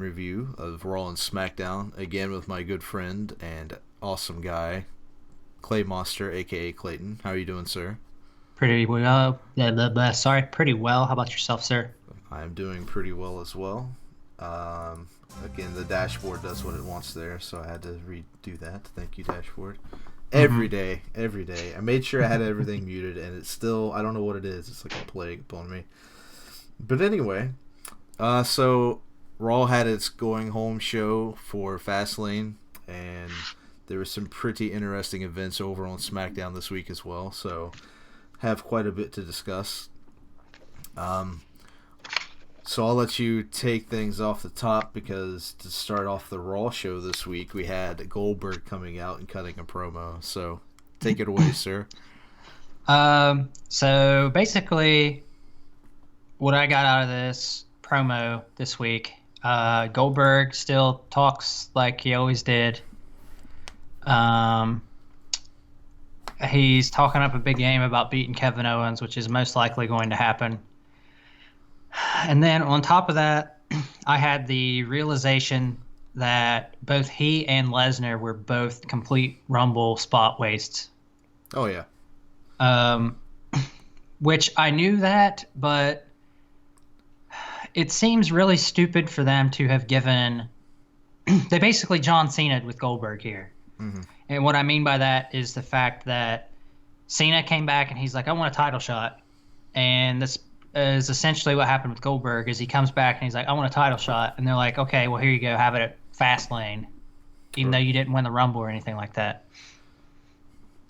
review of Raw and Smackdown again with my good friend and awesome guy, Clay Monster, aka Clayton. How are you doing, sir? Pretty well. Sorry, pretty well. How about yourself, sir? I'm doing pretty well as well. Um, Again, the dashboard does what it wants there, so I had to redo that. Thank you, dashboard. Mm-hmm. Every day. I made sure I had everything muted, and it's still, I don't know what it is. It's like a plague upon me. But anyway, so Raw had its going home show for Fastlane, and there were some pretty interesting events over on SmackDown this week as well. So have quite a bit to discuss. Um, so I'll let you take things off the top because to start off the Raw show this week, we had Goldberg coming out and cutting a promo. So take it away, sir. So basically, what I got out of this promo this week, Goldberg still talks like he always did. Um, he's talking up a big game about beating Kevin Owens, which is most likely going to happen. And then on top of that, I had the realization that both he and Lesnar were both complete Rumble spot wastes. Oh, yeah. Um, which I knew that, but it seems really stupid for them to have given. They basically John Cena'd with Goldberg here. Mm-hmm. And what I mean by that is the fact that Cena came back and he's like, I want a title shot. And this is essentially what happened with Goldberg is he comes back and he's like, I want a title shot. And they're like, okay, well, here you go. Have it at Fastlane, even though you didn't win the Rumble or anything like that.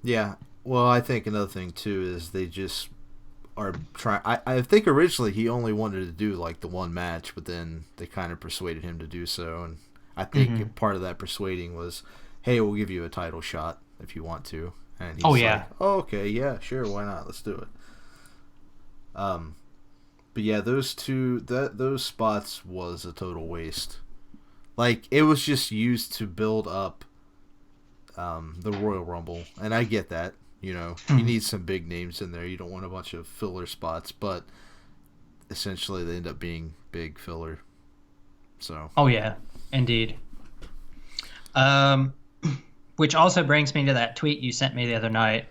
Yeah. Well, I think another thing, too, is they just are trying. I think originally he only wanted to do like the one match, but then they kind of persuaded him to do so. And I think part of that persuading was, hey, we'll give you a title shot if you want to. And he's like, oh, okay, yeah, sure, why not? Let's do it. But yeah, those spots was a total waste. Like, it was just used to build up the Royal Rumble, and I get that. You know, you need some big names in there. You don't want a bunch of filler spots, but essentially they end up being big filler. So. Oh yeah, indeed. Which also brings me to that tweet you sent me the other night.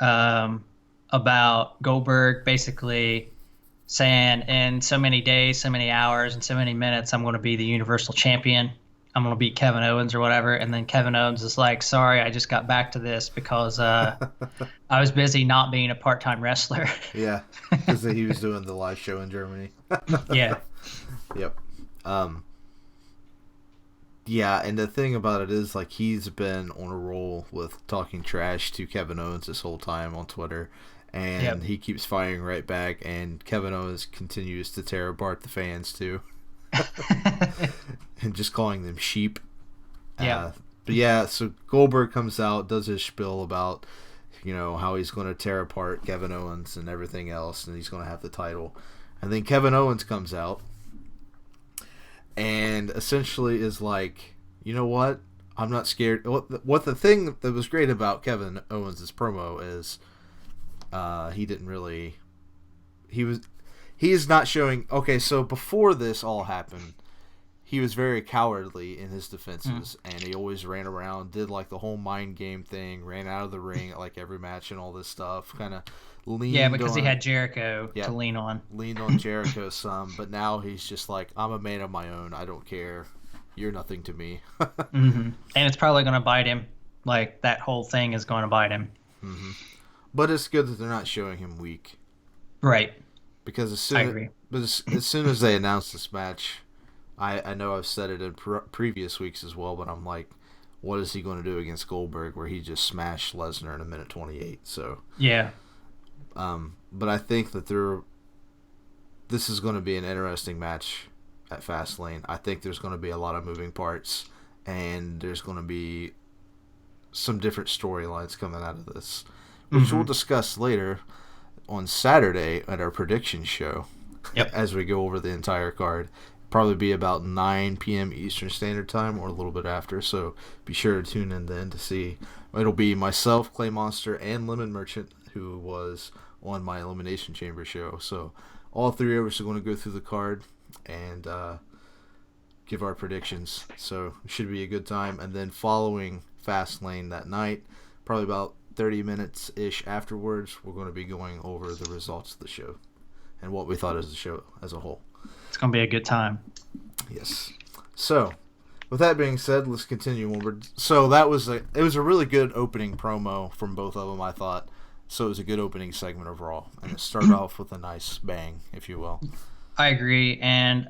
About Goldberg basically saying in so many days, so many hours, and so many minutes, I'm going to be the Universal Champion. I'm going to beat Kevin Owens or whatever. And then Kevin Owens is like, sorry, I just got back to this because I was busy not being a part-time wrestler. Yeah, because he was doing the live show in Germany. Yeah. Yep. Yeah, and the thing about it is, like, he's been on a roll with talking trash to Kevin Owens this whole time on Twitter, and he keeps firing right back, and Kevin Owens continues to tear apart the fans, too. And just calling them sheep. Yeah. But yeah, so Goldberg comes out, does his spiel about, you know, how he's going to tear apart Kevin Owens and everything else, and he's going to have the title. And then Kevin Owens comes out and essentially is like, you know what? I'm not scared. What the thing that was great about Kevin Owens' promo is he didn't really... He is not showing... Okay, so before this all happened, he was very cowardly in his defenses, and he always ran around, did like the whole mind game thing, ran out of the ring at like every match and all this stuff, kind of leaned Yeah, because on, he had Jericho to lean on. Leaned on Jericho some, but now he's just like, I'm a man of my own, I don't care, you're nothing to me. And it's probably going to bite him. Like, that whole thing is going to bite him. But it's good that they're not showing him weak. Right. Because I agree. as soon as they announced this match, I know I've said it in previous weeks as well, but I'm like, what is he going to do against Goldberg where he just smashed Lesnar in a minute 28? So yeah. But I think that this is going to be an interesting match at Fastlane. I think there's going to be a lot of moving parts, and there's going to be some different storylines coming out of this, which we'll discuss later on Saturday at our prediction show. Yep. As we go over the entire card. Probably be about 9 p.m. Eastern Standard Time or a little bit after, so be sure to tune in then to see. It'll be myself, Clay Monster, and Lemon Merchant, who was on my Elimination Chamber show. So all three of us are going to go through the card and give our predictions. So it should be a good time. And then following Fastlane that night, probably about 30 minutes-ish afterwards, we're going to be going over the results of the show and what we thought of the show as a whole. It's going to be a good time. Yes. So, with that being said, let's continue onward. So it was a really good opening promo from both of them, I thought. So it was a good opening segment overall, and it started off with a nice bang, if you will. I agree, and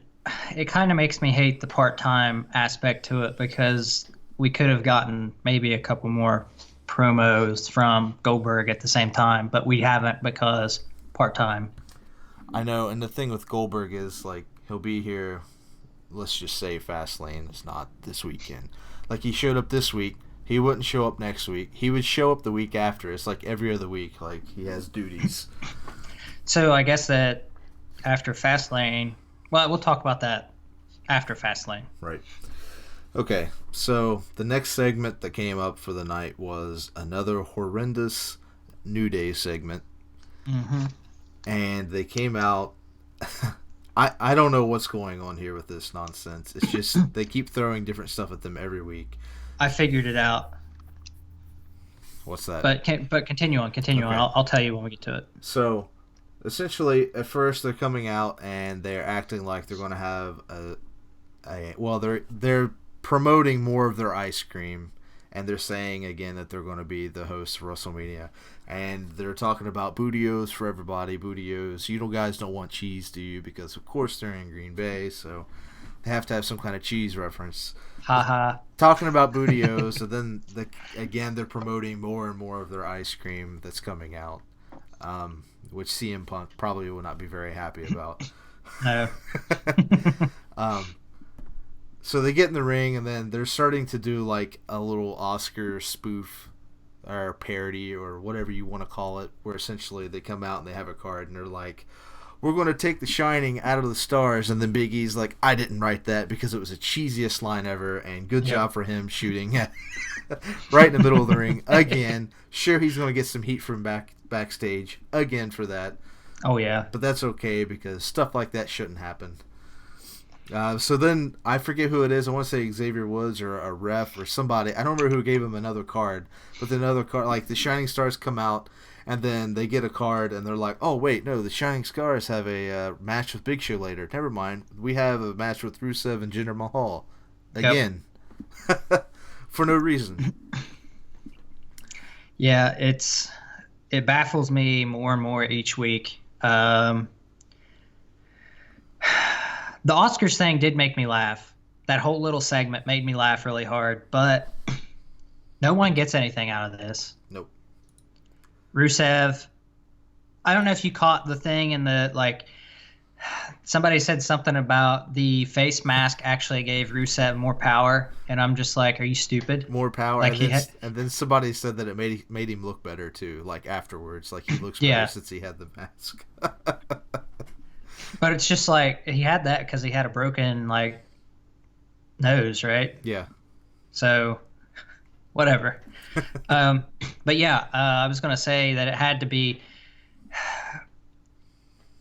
it kind of makes me hate the part-time aspect to it because we could have gotten maybe a couple more promos from Goldberg at the same time, but we haven't because part-time. I know, and the thing with Goldberg is, like, he'll be here, let's just say Fastlane is not this weekend. Like, he showed up this week. He wouldn't show up next week. He would show up the week after. It's like every other week. Like, he has duties. So I guess that after Fastlane, well, we'll talk about that after Fastlane. Right. Okay, so the next segment that came up for the night was another horrendous New Day segment. Mm-hmm. And they came out. I don't know what's going on here with this nonsense. It's just they keep throwing different stuff at them every week. I figured it out. What's that? But continue on. Okay. I'll tell you when we get to it. So, essentially, at first they're coming out and they're acting like they're going to have they're promoting more of their ice cream, and they're saying again that they're going to be the hosts of WrestleMania, and they're talking about Bootios for everybody. Bootios, you guys don't want cheese, do you? Because of course they're in Green Bay, so they have to have some kind of cheese reference. Haha. Talking about Bootios, and then they're promoting more and more of their ice cream that's coming out, which CM Punk probably will not be very happy about. No. So they get in the ring, and then they're starting to do like a little Oscar spoof or parody or whatever you want to call it, where essentially they come out and they have a card and they're like, we're going to take The Shining out of the stars, and then Big E's like, I didn't write that because it was the cheesiest line ever, and good job for him shooting right in the middle of the ring again. Sure, he's going to get some heat from backstage again for that. Oh, yeah. But that's okay because stuff like that shouldn't happen. So then, I forget who it is. I want to say Xavier Woods or a ref or somebody. I don't remember who gave him another card. But another card, like the Shining Stars come out, and then they get a card, and they're like, oh, wait, no, the Shining Stars have a match with Big Show later. Never mind. We have a match with Rusev and Jinder Mahal. Again. Yep. For no reason. Yeah, it baffles me more and more each week. The Oscars thing did make me laugh. That whole little segment made me laugh really hard, but no one gets anything out of this. Nope. Rusev, I don't know if you caught the thing in the, like, somebody said something about the face mask actually gave Rusev more power, and I'm just like, are you stupid? More power, like and then somebody said that it made him look better, too, like, afterwards. Like, he looks better since he had the mask. But it's just like he had that because he had a broken like nose, right? Yeah. So, whatever. But yeah, I was gonna say that it had to be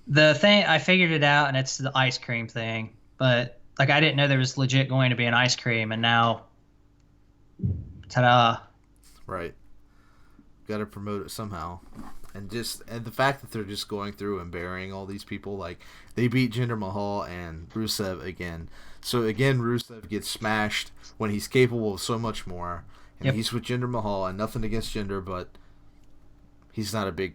the thing. I figured it out, and it's the ice cream thing. But like, I didn't know there was legit going to be an ice cream, and now, ta-da! Right. Got to promote it somehow. And the fact that they're just going through and burying all these people, like they beat Jinder Mahal and Rusev again. So again, Rusev gets smashed when he's capable of so much more. And he's with Jinder Mahal, and nothing against Jinder, but he's not a draw.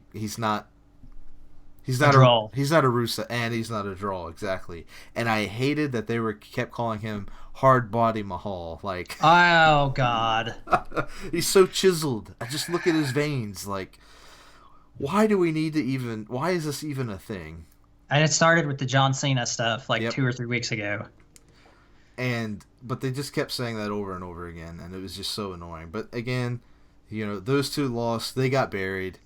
He's not a Rusev, and he's not a draw exactly. And I hated that they kept calling him Hard Body Mahal. Like, oh god, he's so chiseled. I just look at his veins, like. Why do we need to why is this even a thing? And it started with the John Cena stuff 2 or 3 weeks ago. But they just kept saying that over and over again, and it was just so annoying. But again, those two lost, they got buried.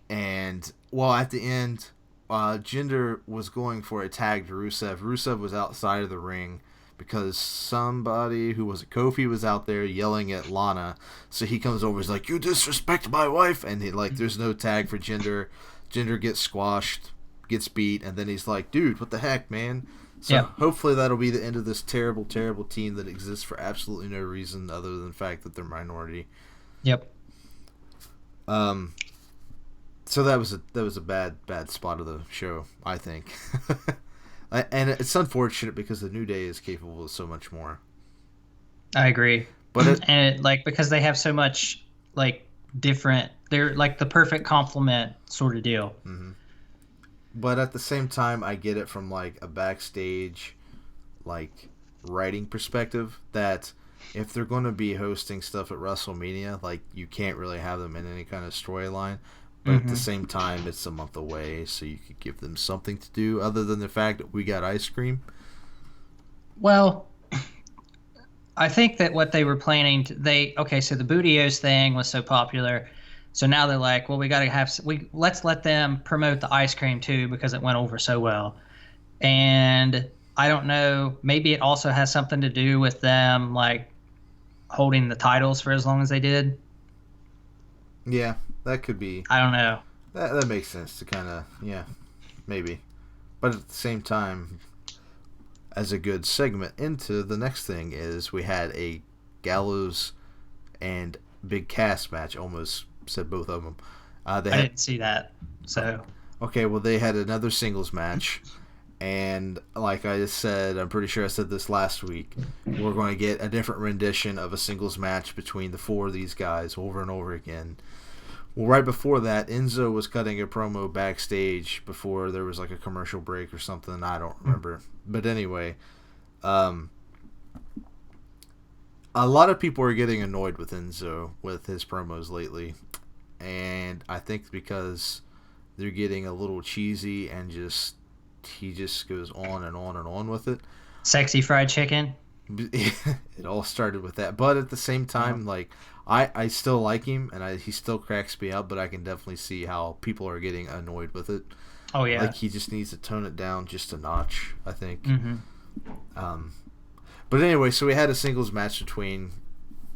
And at the end, Jinder was going for a tag to Rusev. Rusev was outside of the ring because somebody who was a Kofi was out there yelling at Lana. So he comes over, he's like, you disrespect my wife, and there's no tag for Jinder. Jinder gets squashed, gets beat, and then he's like, dude, what the heck, man? So Yep. hopefully that'll be the end of this terrible, terrible team that exists for absolutely no reason other than the fact that they're minority. Yep. Um, so that was a bad spot of the show, I think. And it's unfortunate because the New Day is capable of so much more. I agree. But And like because they have so much like different, they're like the perfect complement sort of deal. mm-hmm. But at the same time, I get it from like a backstage, like writing perspective that if they're going to be hosting stuff at WrestleMania, like you can't really have them in any kind of storyline. But at the same time, it's a month away, so you could give them something to do other than the fact that we got ice cream. Well, I think that what they were planning okay, so the Bootios thing was so popular. So now they're like, well, let's let them promote the ice cream too because it went over so well. And I don't know, maybe it also has something to do with them like holding the titles for as long as they did. Yeah, that could be. I don't know. That makes sense to kind of, yeah, maybe. But at the same time, as a good segment into the next thing is we had a Gallows and Big Cass match. Almost said both of them. I didn't see that. So okay, well they had another singles match, and like I just said, I'm pretty sure I said this last week. We're going to get a different rendition of a singles match between the four of these guys over and over again. Well, right before that, Enzo was cutting a promo backstage before there was like a commercial break or something. I don't remember. But anyway, a lot of people are getting annoyed with Enzo with his promos lately. And I think because they're getting a little cheesy and he just goes on and on and on with it. sexy fried chicken. It all started with that. But at the same time, like, I still like him, and he still cracks me up, but I can definitely see how people are getting annoyed with it. Oh, yeah. Like, he just needs to tone it down just a notch, I think. Mm-hmm. But anyway, so we had a singles match between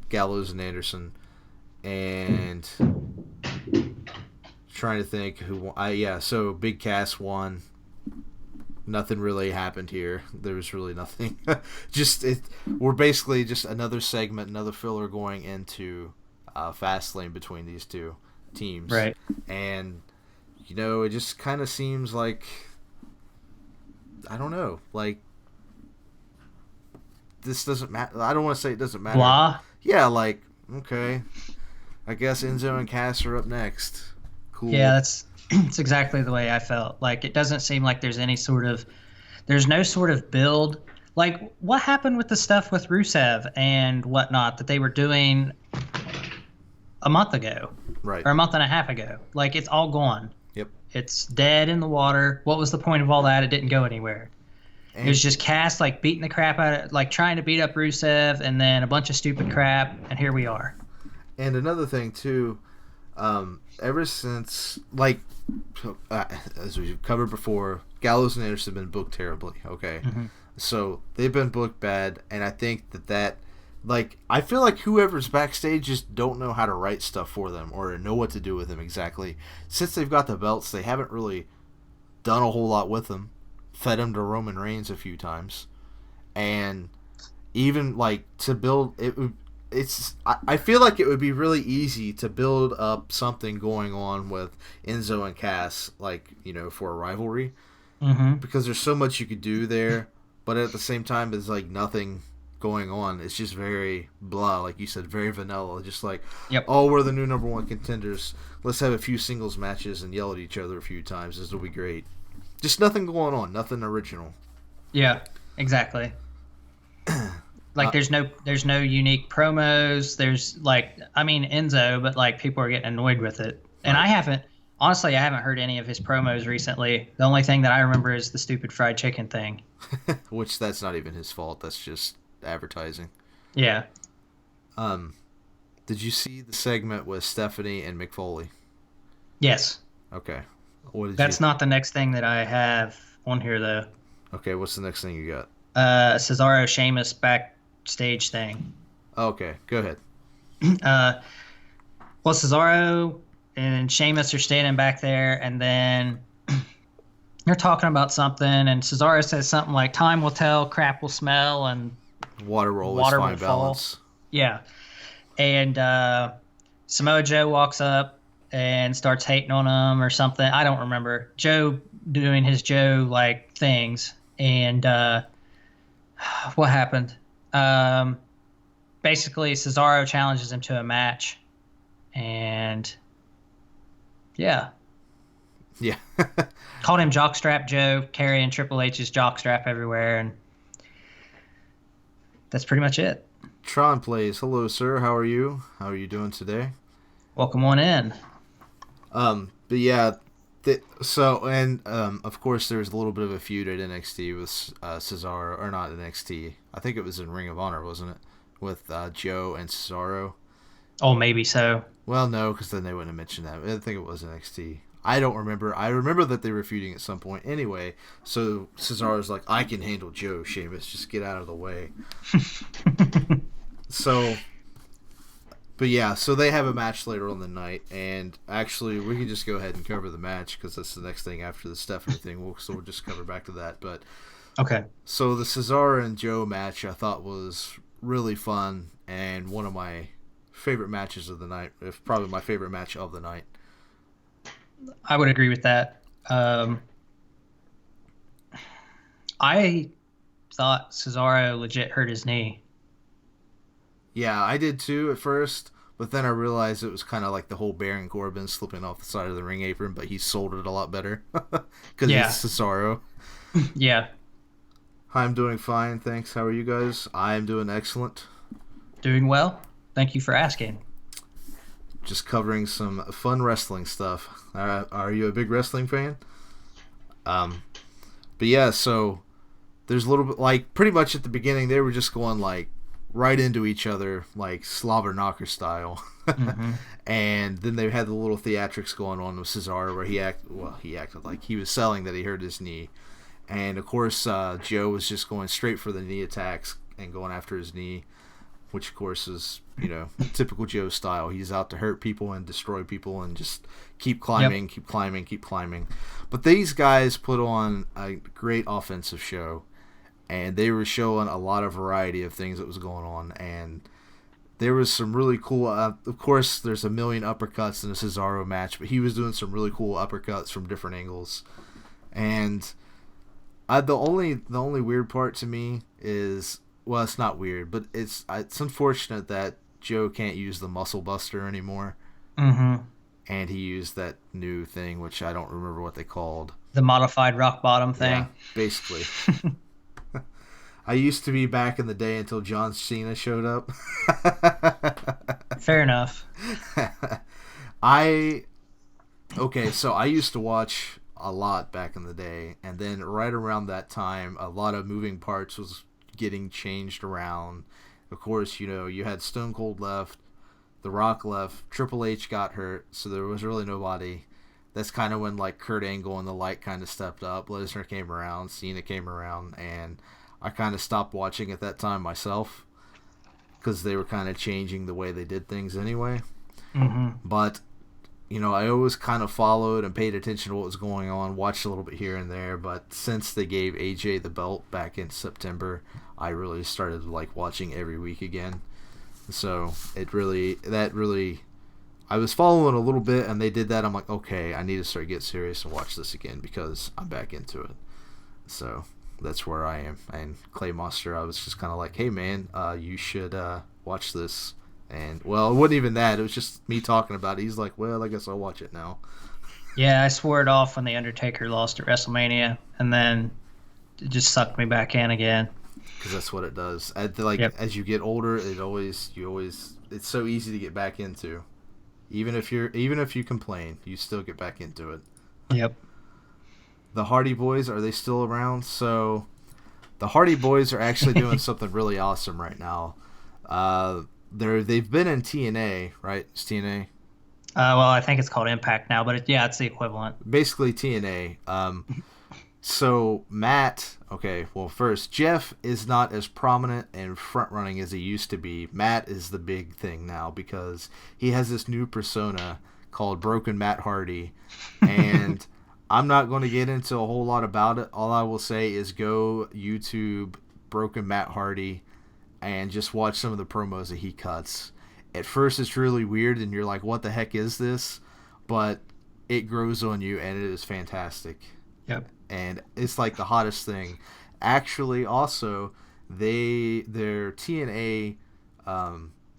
Gallows and Anderson, and trying to think who won. So Big Cass won. Nothing really happened here. There was really nothing. We're basically just another segment, another filler going into Fastlane between these two teams. Right. And, it just kind of seems like, I don't know, like, this doesn't matter. I don't want to say it doesn't matter. Blah. Yeah, like, okay. I guess Enzo and Cass are up next. Cool. Yeah, that's exactly the way I felt. Like, it doesn't seem like there's no sort of build. Like, what happened with the stuff with Rusev and whatnot that they were doing a month ago? Right. Or a month and a half ago. Like, it's all gone. Yep. It's dead in the water. What was the point of all that? It didn't go anywhere. It was just Cass, like, beating the crap out of, like, trying to beat up Rusev and then a bunch of stupid crap, and here we are. And another thing, too, ever since, like, as we've covered before, Gallows and Anderson have been booked terribly, okay? Mm-hmm. So they've been booked bad, and I think that like, I feel like whoever's backstage just don't know how to write stuff for them or know what to do with them exactly. Since they've got the belts, they haven't really done a whole lot with them. Fed them to Roman Reigns a few times. And even, like, to build... I feel like it would be really easy to build up something going on with Enzo and Cass, like, for a rivalry. Mm-hmm. Because there's so much you could do there, but at the same time, there's, like, nothing going on. It's just very blah, like you said, very vanilla. Just like, yep. Oh, we're the new number one contenders. Let's have a few singles matches and yell at each other a few times. This will be great. Just nothing going on. Nothing original. Yeah, exactly. Like, there's no unique promos. There's, like, I mean, Enzo, but, like, people are getting annoyed with it. And right. I haven't heard any of his promos recently. The only thing that I remember is the stupid fried chicken thing. Which, that's not even his fault. That's just advertising. Yeah. Did you see the segment with Stephanie and Mick Foley? Yes. Okay. That's not the next thing that I have on here, though. Okay, what's the next thing you got? Cesaro Sheamus backstage thing. Okay, go ahead. Well, Cesaro and Sheamus are standing back there, and then They're talking about something, and Cesaro says something like, "Time will tell, crap will smell, and Water will always water will find fall." balance. Yeah, and Samoa Joe walks up and starts hating on him or something. I don't remember. Joe doing his Joe like things, and what happened? Um, Basically, Cesaro challenges him to a match, and yeah, Yeah. called him Jockstrap Joe, carrying Triple H's jockstrap everywhere, and that's pretty much it. Tron plays. Hello, sir. How are you? How are you doing today? Welcome on in. But yeah, of course there's a little bit of a feud at NXT with Cesaro, or not NXT. I think it was in Ring of Honor, wasn't it? With Joe and Cesaro. Oh, maybe so. Well, no, because then they wouldn't have mentioned that. I think it was NXT. I don't remember. I remember that they were feuding at some point. Anyway, so Cesaro's like, I can handle Joe, Sheamus. Just get out of the way. So, but yeah, so they have a match later on the night, and actually, we can just go ahead and cover the match because that's the next thing after the Stephanie thing. So we'll just cover back to that. But Okay. so the Cesaro and Joe match I thought was really fun and one of my favorite matches of the night, if probably my favorite match of the night. I would agree with that. I thought Cesaro legit hurt his knee. Yeah, I did too at first, but then I realized it was kind of like the whole Baron Corbin slipping off the side of the ring apron, but he sold it a lot better because Yeah. it's Cesaro. Yeah. Hi, I'm doing fine, thanks. How are you guys? I'm doing excellent. Doing well. Thank you for asking. Just covering some fun wrestling stuff. Are you a big wrestling fan? But yeah, so there's a little bit like pretty much at the beginning they were just going like right into each other like slobber knocker style. Mm-hmm. And then they had the little theatrics going on with Cesaro where he acted like he was selling that he hurt his knee. And of course Joe was just going straight for the knee attacks and going after his knee, which of course is, typical Joe style. He's out to hurt people and destroy people and just keep climbing, Yep. keep climbing, keep climbing. But these guys put on a great offensive show, and they were showing a lot of variety of things that was going on, and there was some really cool, of course there's a million uppercuts in a Cesaro match, but he was doing some really cool uppercuts from different angles. And the only weird part to me is, well, it's not weird, but it's unfortunate that Joe can't use the Muscle Buster anymore, Mm-hmm. and he used that new thing, which I don't remember what they called. The modified rock bottom Yeah, thing. basically. I used to be back in the day until John Cena showed up. Fair enough. So I used to watch a lot back in the day, and then right around that time, a lot of moving parts was getting changed around. Of course, you had Stone Cold left, The Rock left, Triple H got hurt, so there was really nobody. That's kind of when like Kurt Angle and the Light kind of stepped up. Lesnar came around, Cena came around, and I kind of stopped watching at that time myself because they were kind of changing the way they did things anyway. Mm-hmm. But I always kind of followed and paid attention to what was going on, watched a little bit here and there, but since they gave AJ the belt back in September, I really started like watching every week again. So I was following a little bit, and they did that. I'm like, okay, I need to start get serious and watch this again because I'm back into it. So that's where I am. And Clay Monster, I was just kind of like, hey man, you should watch this. And well, it wasn't even that. It was just me talking about it. He's like, well, I guess I'll watch it now. Yeah, I swore it off when The Undertaker lost at WrestleMania, and then it just sucked me back in again. Because that's what it does. Yep. As you get older, it's so easy to get back into. Even if you complain, you still get back into it. Yep. The Hardy Boys, are they still around? So the Hardy Boys are actually doing something really awesome right now. They've been in TNA, right? It's TNA. Well, I think it's called Impact now, but it's the equivalent. Basically TNA. So Matt, okay, well first, Jeff is not as prominent and front running as he used to be. Matt is the big thing now because he has this new persona called Broken Matt Hardy, and I'm not going to get into a whole lot about it. All I will say is go YouTube Broken Matt Hardy and just watch some of the promos that he cuts. At first, it's really weird, and you're like, what the heck is this? But it grows on you, and it is fantastic. Yep. And it's like the hottest thing. Actually, also, their TNA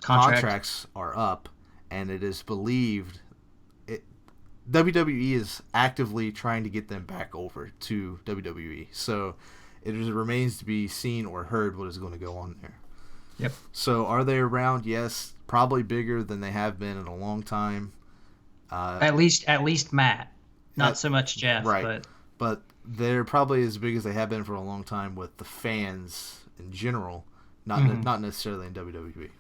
contracts are up, and it is believed WWE is actively trying to get them back over to WWE. So it remains to be seen or heard what is going to go on there. Yep. So are they around? Yes, probably bigger than they have been in a long time. At least Matt, not so much Jeff, right? But they're probably as big as they have been for a long time with the fans in general, not necessarily in WWE.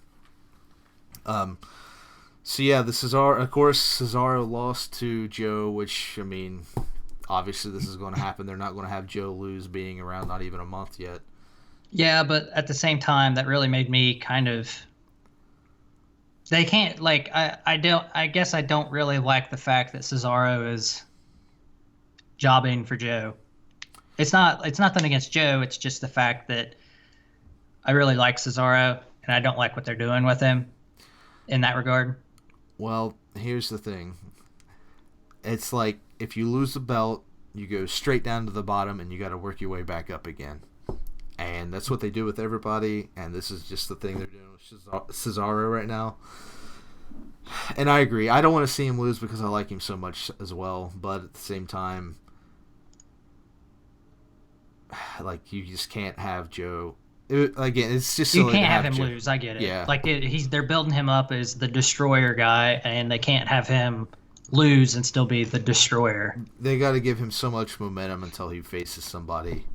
So yeah, of course, Cesaro lost to Joe, which, I mean, obviously this is going to happen. They're not going to have Joe lose being around not even a month yet. Yeah, but at the same time, that really made me kind of. They can't, like, I guess I don't really like the fact that Cesaro is jobbing for Joe. It's nothing against Joe. It's just the fact that I really like Cesaro, and I don't like what they're doing with him in that regard. Well, here's the thing. It's like if you lose the belt, you go straight down to the bottom, and you got to work your way back up again. And that's what they do with everybody, and this is just the thing they're doing with Cesaro right now. And I agree. I don't want to see him lose because I like him so much as well, but at the same time, like, you just can't have Joe. Again, it's just you can't have him lose. I get it. Yeah. Like they're building him up as the destroyer guy, and they can't have him lose and still be the destroyer. They got to give him so much momentum until he faces somebody,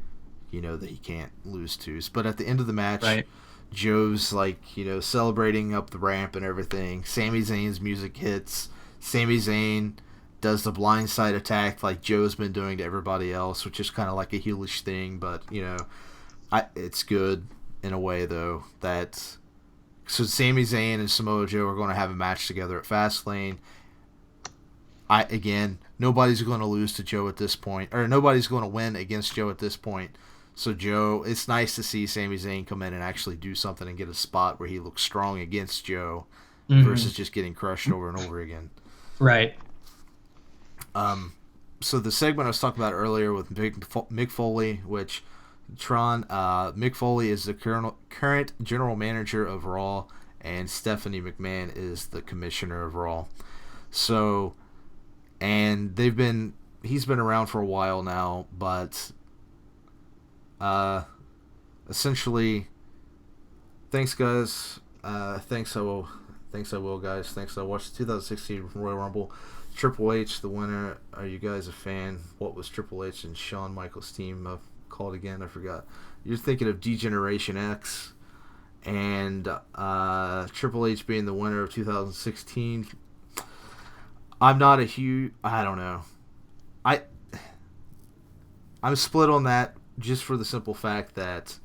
that he can't lose to. But at the end of the match, right, Joe's like, celebrating up the ramp and everything. Sami Zayn's music hits. Sami Zayn does the blindside attack like Joe's been doing to everybody else, which is kind of like a heelish thing, but it's good in a way though. So Sami Zayn and Samoa Joe are going to have a match together at Fastlane. Nobody's going to lose to Joe at this point, or nobody's going to win against Joe at this point. So Joe, it's nice to see Sami Zayn come in and actually do something and get a spot where he looks strong against Joe versus just getting crushed over and over again. Right. So the segment I was talking about earlier with Mick Foley, which Mick Foley is the current general manager of Raw, and Stephanie McMahon is the commissioner of Raw. So, and he's been around for a while now, but essentially, thanks guys. Thanks I will guys. Thanks I watched the 2016 Royal Rumble. Triple H, the winner. Are you guys a fan? What was Triple H and Shawn Michaels' team called again? I forgot. You're thinking of D-Generation X, and Triple H being the winner of 2016. I'm not a huge. I don't know. I'm split on that, just for the simple fact that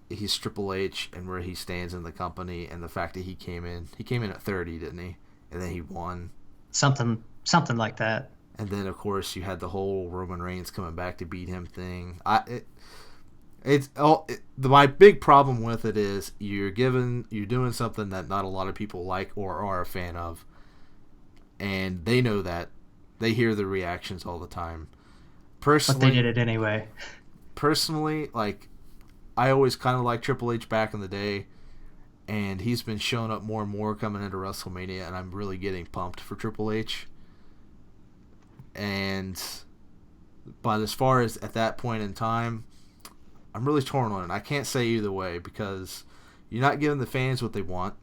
he's Triple H and where he stands in the company, and the fact that he came in at 30, didn't he? And then he won. Something like that. And then, of course, you had the whole Roman Reigns coming back to beat him thing. My big problem with it is you're doing something that not a lot of people like or are a fan of, and they know that. They hear the reactions all the time. Personally, but they did it anyway. Personally, like, I always kind of liked Triple H back in the day, and he's been showing up more and more coming into WrestleMania, and I'm really getting pumped for Triple H. But as far as at that point in time, I'm really torn on it. I can't say either way, because you're not giving the fans what they want,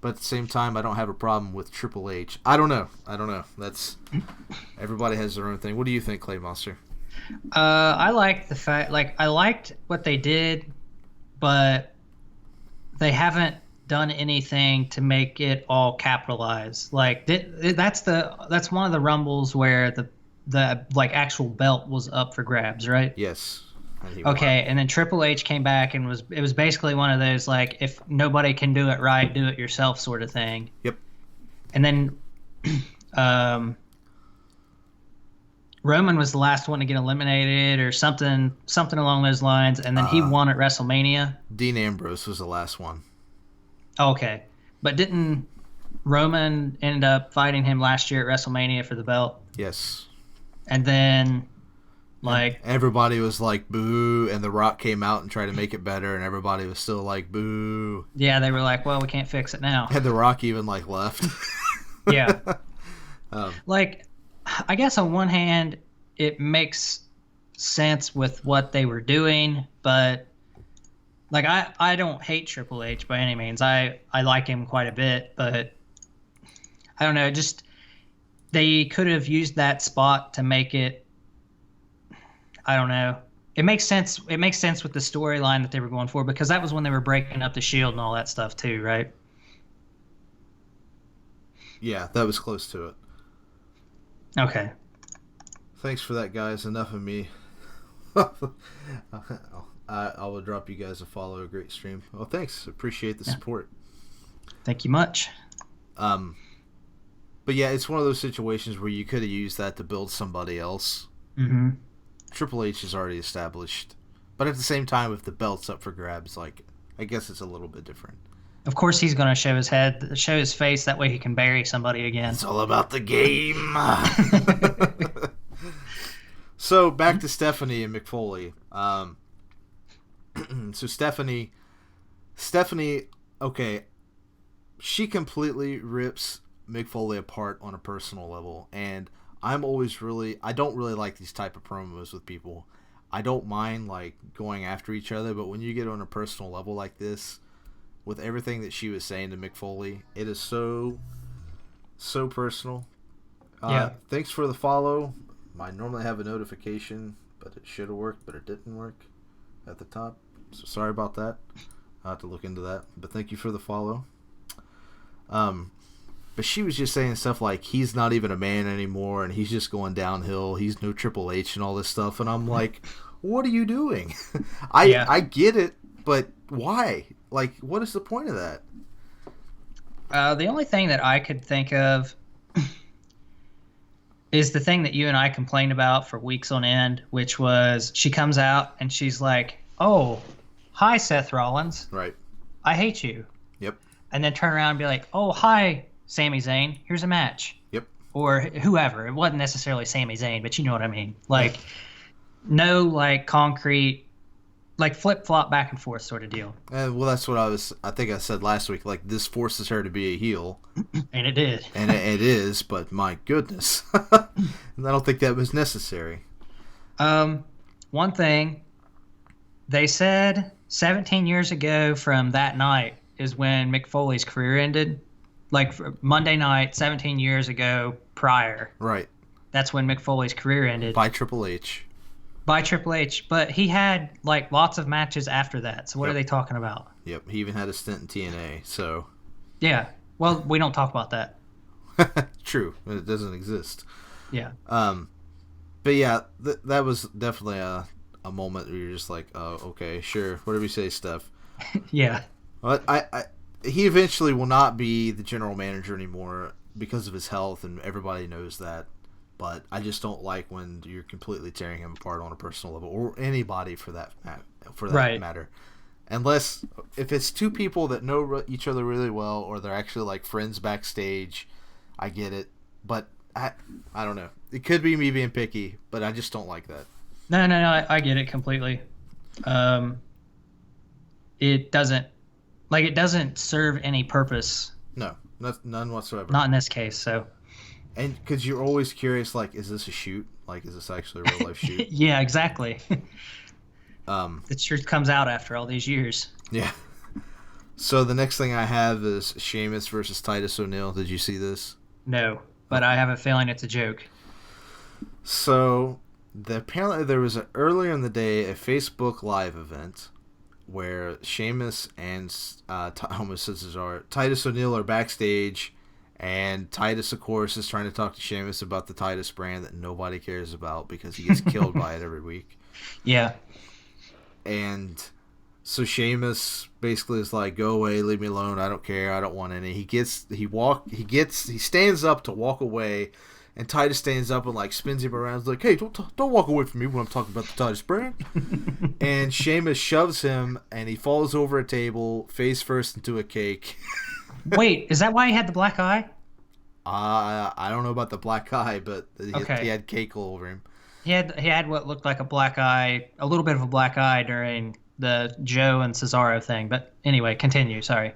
but at the same time, I don't have a problem with Triple H. I don't know. That's everybody has their own thing. What do you think, Clay Monster? I like the fact, I liked what they did, but they haven't done anything to make it all capitalized. Like that's one of the Rumbles where the actual belt was up for grabs, right? Yes. Okay, and then Triple H came back and it was basically one of those, like, if nobody can do it right, do it yourself sort of thing. Yep. And then Roman was the last one to get eliminated or something along those lines, and then he won at WrestleMania. Dean Ambrose was the last one. Okay. But didn't Roman end up fighting him last year at WrestleMania for the belt? Yes. And then, like... Everybody was like, boo, and The Rock came out and tried to make it better, and everybody was still like, boo. Yeah, they were like, well, we can't fix it now. And The Rock even, like, left. Yeah. Like, I guess on one hand, it makes sense with what they were doing, but... Like, I don't hate Triple H by any means. I like him quite a bit, but I don't know. Just they could have used that spot to make it. I don't know. It makes sense. It makes sense with the storyline that they were going for, because that was when they were breaking up the Shield and all that stuff too, right? Yeah, that was close to it. Okay. Thanks for that, guys. Enough of me. I will drop you guys a follow. A great stream. Well, thanks. Appreciate the support. Thank you much. But yeah, it's one of those situations where you could have used that to build somebody else. Mm-hmm. Triple H is already established, but at the same time, if the belt's up for grabs, like, I guess it's a little bit different. Of course, he's going to show his head, show his face. That way, he can bury somebody again. It's all about the game. So back to Stephanie and McFoley. So Stephanie, okay, she completely rips Mick Foley apart on a personal level, and I don't really like these type of promos with people. I don't mind, like, going after each other, but when you get on a personal level like this, with everything that she was saying to Mick Foley, it is so personal. Yeah. Thanks for the follow. I normally have a notification, but it should have worked, but it didn't work at the top. So sorry about that. I'll have to look into that. But thank you for the follow. But she was just saying stuff like, he's not even a man anymore, and he's just going downhill. He's no Triple H and all this stuff. And I'm like, what are you doing? I get it, but why? Like, what is the point of that? The only thing that I could think of is the thing that you and I complained about for weeks on end, which was she comes out and she's like, oh, hi, Seth Rollins. Right. I hate you. Yep. And then turn around and be like, oh, hi, Sami Zayn. Here's a match. Yep. Or whoever. It wasn't necessarily Sami Zayn, but you know what I mean. Like, no, like, concrete, like, flip-flop back and forth sort of deal. Well, that's what I think I said last week. Like, this forces her to be a heel. And it did. And it is, but my goodness. And I don't think that was necessary. One thing, they said 17 years ago from that night is when Mick Foley's career ended. Like, Monday night, 17 years ago prior. Right. That's when Mick Foley's career ended. By Triple H. By Triple H. But he had, like, lots of matches after that. So what are they talking about? Yep. He even had a stint in TNA, so. Yeah. Well, we don't talk about that. True. It doesn't exist. Yeah. But yeah, that was definitely a moment where you're just like, oh, okay, sure. Whatever you say, Steph. Yeah. But he eventually will not be the general manager anymore because of his health, and everybody knows that. But I just don't like when you're completely tearing him apart on a personal level, or anybody for that matter. Unless if it's two people that know each other really well, or they're actually like friends backstage, I get it. But I don't know. It could be me being picky, but I just don't like that. No, I get it completely. It doesn't serve any purpose. No, none whatsoever. Not in this case, so. And because you're always curious, like, is this a shoot? Like, is this actually a real life shoot? Yeah, exactly. The truth comes out after all these years. Yeah. So the next thing I have is Sheamus versus Titus O'Neil. Did you see this? No, but I have a feeling it's a joke. So apparently there was earlier in the day a Facebook Live event where Sheamus and Titus O'Neil are backstage, and Titus, of course, is trying to talk to Sheamus about the Titus brand that nobody cares about because he gets killed by it every week. Yeah. And so Sheamus basically is like, "Go away, leave me alone. I don't care. I don't want any." He stands up to walk away, And Titus stands up and like spins him around. He's like, "Hey, don't walk away from me when I'm talking about the Titus brand." And Sheamus shoves him, and he falls over a table, face first into a cake. Wait, is that why he had the black eye? I don't know about the black eye, but he had cake all over him. He had what looked like a black eye, a little bit of a black eye during the Joe and Cesaro thing. But anyway, continue. Sorry.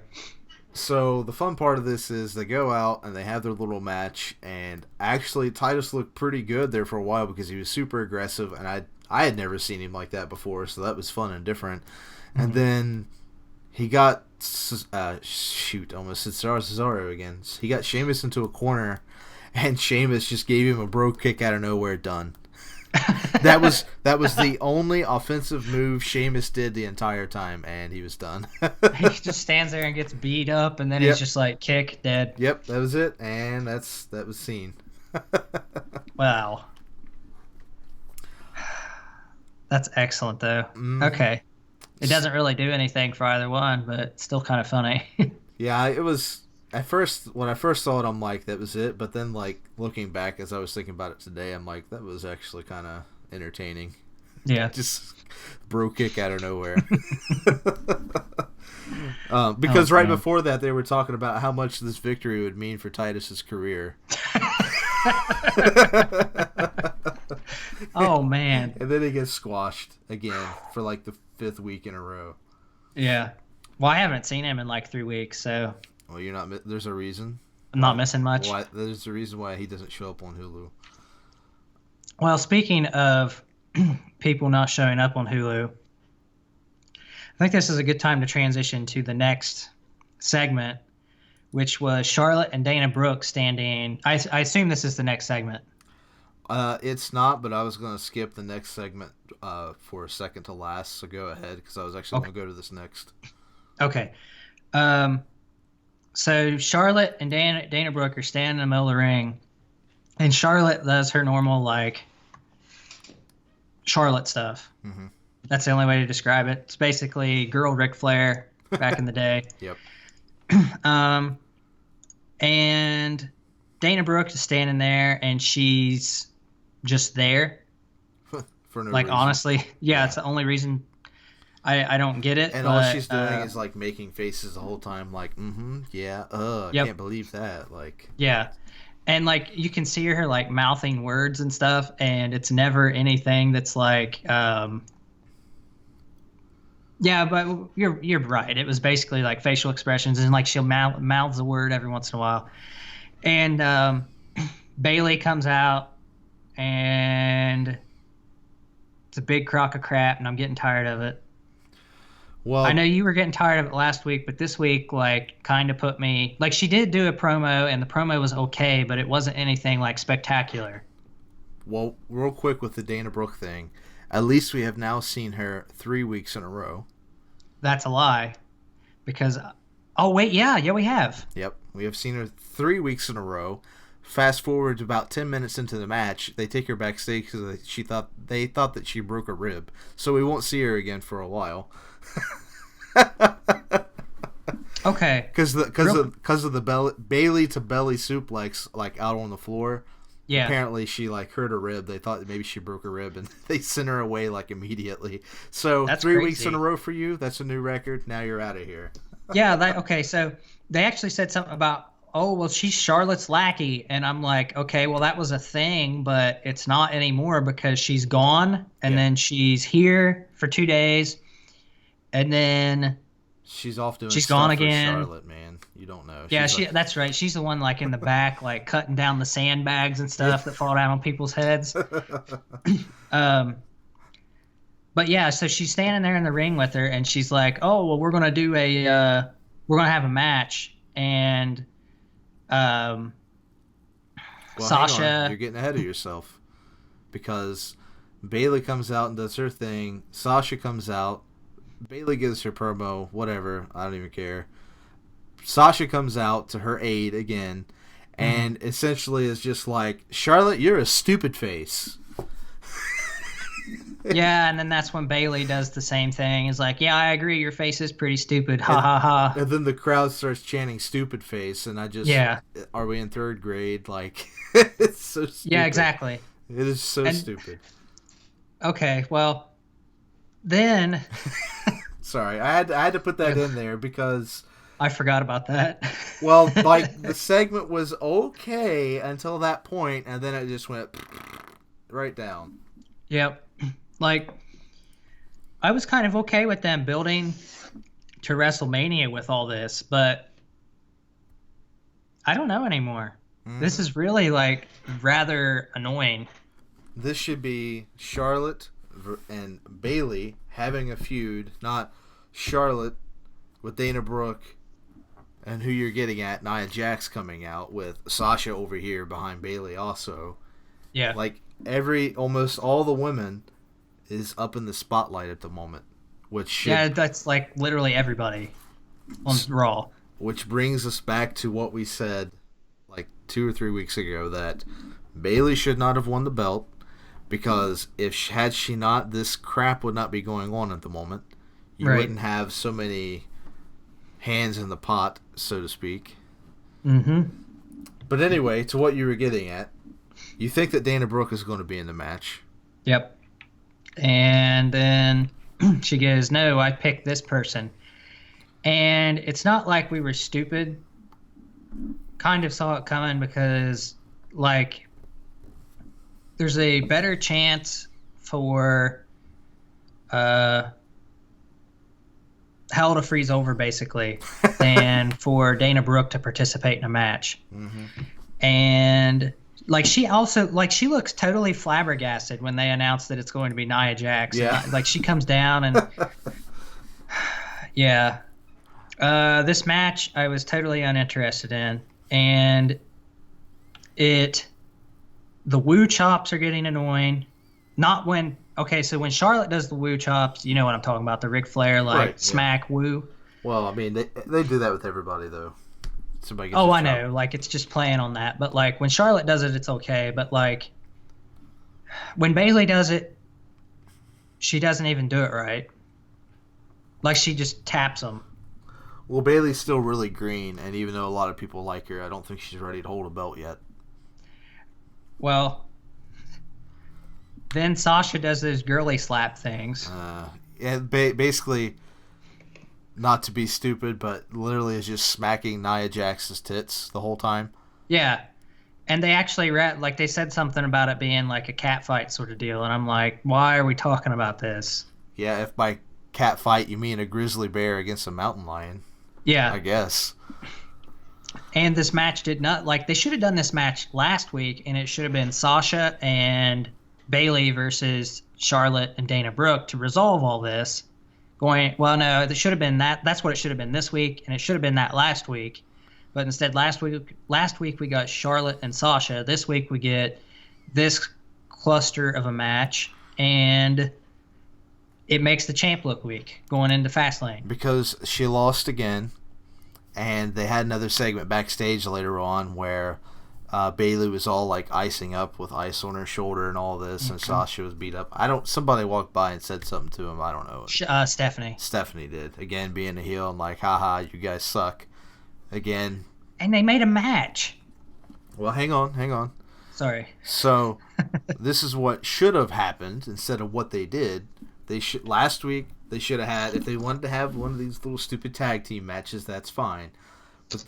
So the fun part of this is they go out and they have their little match, and actually Titus looked pretty good there for a while because he was super aggressive, and I had never seen him like that before, so that was fun and different. Mm-hmm. And then he got almost said Cesaro again. He got Sheamus into a corner, and Sheamus just gave him a bro kick out of nowhere. Done. That was the only offensive move Sheamus did the entire time, and he was done. He just stands there and gets beat up, and then he's just like kick dead. Yep, that was it, and that was seen. Wow, that's excellent though. Okay, it doesn't really do anything for either one, but it's still kind of funny. Yeah, it was. When I first saw it, I'm like, that was it. But then, like, looking back as I was thinking about it today, I'm like, that was actually kind of entertaining. Yeah. Just bro kick out of nowhere. Because right before that, they were talking about how much this victory would mean for Titus's career. Oh, man. And then he gets squashed again for, like, the 5th week in a row. Yeah. Well, I haven't seen him in, like, 3 weeks, so... Well, you're not. There's a reason. I'm not missing much. There's a reason why he doesn't show up on Hulu. Well, speaking of people not showing up on Hulu, I think this is a good time to transition to the next segment, which was Charlotte and Dana Brooke standing. I assume this is the next segment. It's not, but I was going to skip the next segment for a second to last, so go ahead, because I was actually going to go to this next. Okay. So Charlotte and Dana Brooke are standing in the middle of the ring, and Charlotte does her normal, like, Charlotte stuff. Mm-hmm. That's the only way to describe it. It's basically girl Ric Flair back in the day. Yep. And Dana Brooke is standing there, and she's just there. For no reason. Honestly, yeah, it's the only reason. I don't get it. And all she's doing is, like, making faces the whole time, like, yeah, I can't believe that. Like, yeah. And, like, you can see her, like, mouthing words and stuff, and it's never anything that's, like, yeah, but you're right. It was basically, like, facial expressions, and, like, she'll mouths a word every once in a while. And Bayley comes out, and it's a big crock of crap, and I'm getting tired of it. Well, I know you were getting tired of it last week, but this week, like, kind of put me... Like, she did do a promo, and the promo was okay, but it wasn't anything, like, spectacular. Well, real quick with the Dana Brooke thing, at least we have now seen her 3 weeks in a row. That's a lie. Because... Oh, wait, yeah, we have. Yep, we have seen her 3 weeks in a row. Fast forward to about 10 minutes into the match, they take her backstage because they thought that she broke a rib. So we won't see her again for a while. Okay. Because of the Bayley to belly suplex, like, out on the floor. Yeah. Apparently she, like, hurt a rib. They thought maybe she broke a rib, and they sent her away, like, immediately. So that's 3 weeks in a row for you. That's a new record. Now you're out of here. Yeah. Okay. So they actually said something about, oh, well, she's Charlotte's lackey. And I'm like, okay, well, that was a thing, but it's not anymore because she's gone. And then she's here for 2 days. And then she's off doing she's stuff gone for again. Charlotte, man. You don't know. Yeah, that's right. She's the one, like, in the back, like, cutting down the sandbags and stuff that fall down on people's heads. But yeah, so she's standing there in the ring with her, and she's like, "Oh, well, we're gonna have a match." And well, Sasha, you're getting ahead of yourself because Bayley comes out and does her thing. Sasha comes out. Bayley gives her promo, whatever. I don't even care. Sasha comes out to her aid again, and essentially is just like, Charlotte, you're a stupid face. Yeah, and then that's when Bailey does the same thing. Is like, yeah, I agree. Your face is pretty stupid. Ha and ha ha. and then the crowd starts chanting "stupid face," and Yeah. are we in third grade? Like, it's so Yeah, stupid. exactly. It is so And stupid. okay, well, then Sorry, I had to put that in there because, I forgot about that. well, like the segment was okay until that point, and then it just went right down. Yep. Like, I was kind of okay with them building to WrestleMania with all this, but I don't know anymore. This Hmm. is really like rather annoying. This should be Charlotte and Bailey having a feud, not Charlotte with Dana Brooke and who you're getting at, Nia Jax coming out with Sasha over here behind Bailey also. Yeah. Like almost all the women is up in the spotlight at the moment, which Yeah, should that's like literally everybody on Raw. which brings us back to what we said like 2 or 3 weeks ago that Bailey should not have won the belt because if had she not, this crap would not be going on at the moment. You Right. wouldn't have so many hands in the pot, so to speak. Mm-hmm. But anyway, to what you were getting at, you think that Dana Brooke is going to be in the match. Yep. And then she goes, "No, I picked this person." And it's not like we were stupid. Kind of saw it coming because, like, there's a better chance for hell to freeze over, basically, than for Dana Brooke to participate in a match. Mm-hmm. And like she looks totally flabbergasted when they announce that it's going to be Nia Jax. Yeah. And, like she comes down and yeah. This match I was totally uninterested in, and the woo chops are getting annoying. Not when okay, so when Charlotte does the woo chops, you know what I'm talking about, the Ric Flair like Right, yeah. smack woo. Well, I mean, they do that with everybody, though. Somebody gets Oh, a I chop. know, like it's just playing on that. But like when Charlotte does it, it's okay. But like when Bailey does it, she doesn't even do it right. Like she just taps them. Well, Bailey's still really green, and even though a lot of people like her, I don't think she's ready to hold a belt yet. Well, then Sasha does those girly slap things. And basically, not to be stupid, but literally is just smacking Nia Jax's tits the whole time. Yeah. And they actually like they said something about it being like a cat fight sort of deal, and I'm like, why are we talking about this? Yeah, if by cat fight you mean a grizzly bear against a mountain lion, Yeah. I guess. And this match did not like they should have done this match last week, and it should have been Sasha and Bailey versus Charlotte and Dana Brooke to resolve all this. Well, no, it should have been that. That's what it should have been this week, and it should have been that last week. But instead, last week we got Charlotte and Sasha. This week we get this cluster of a match, and it makes the champ look weak going into Fastlane. Because she lost again, and they had another segment backstage later on where Bailey was all like icing up with ice on her shoulder and all this, and Sasha was beat up. Somebody walked by and said something to him. I don't know. Stephanie. Stephanie did. Again, being a heel and like, haha, you guys suck. Again. And they made a match. Well, hang on. Sorry. So, this is what should have happened instead of what they did. Last week they should have had, if they wanted to have one of these little stupid tag team matches, that's fine. But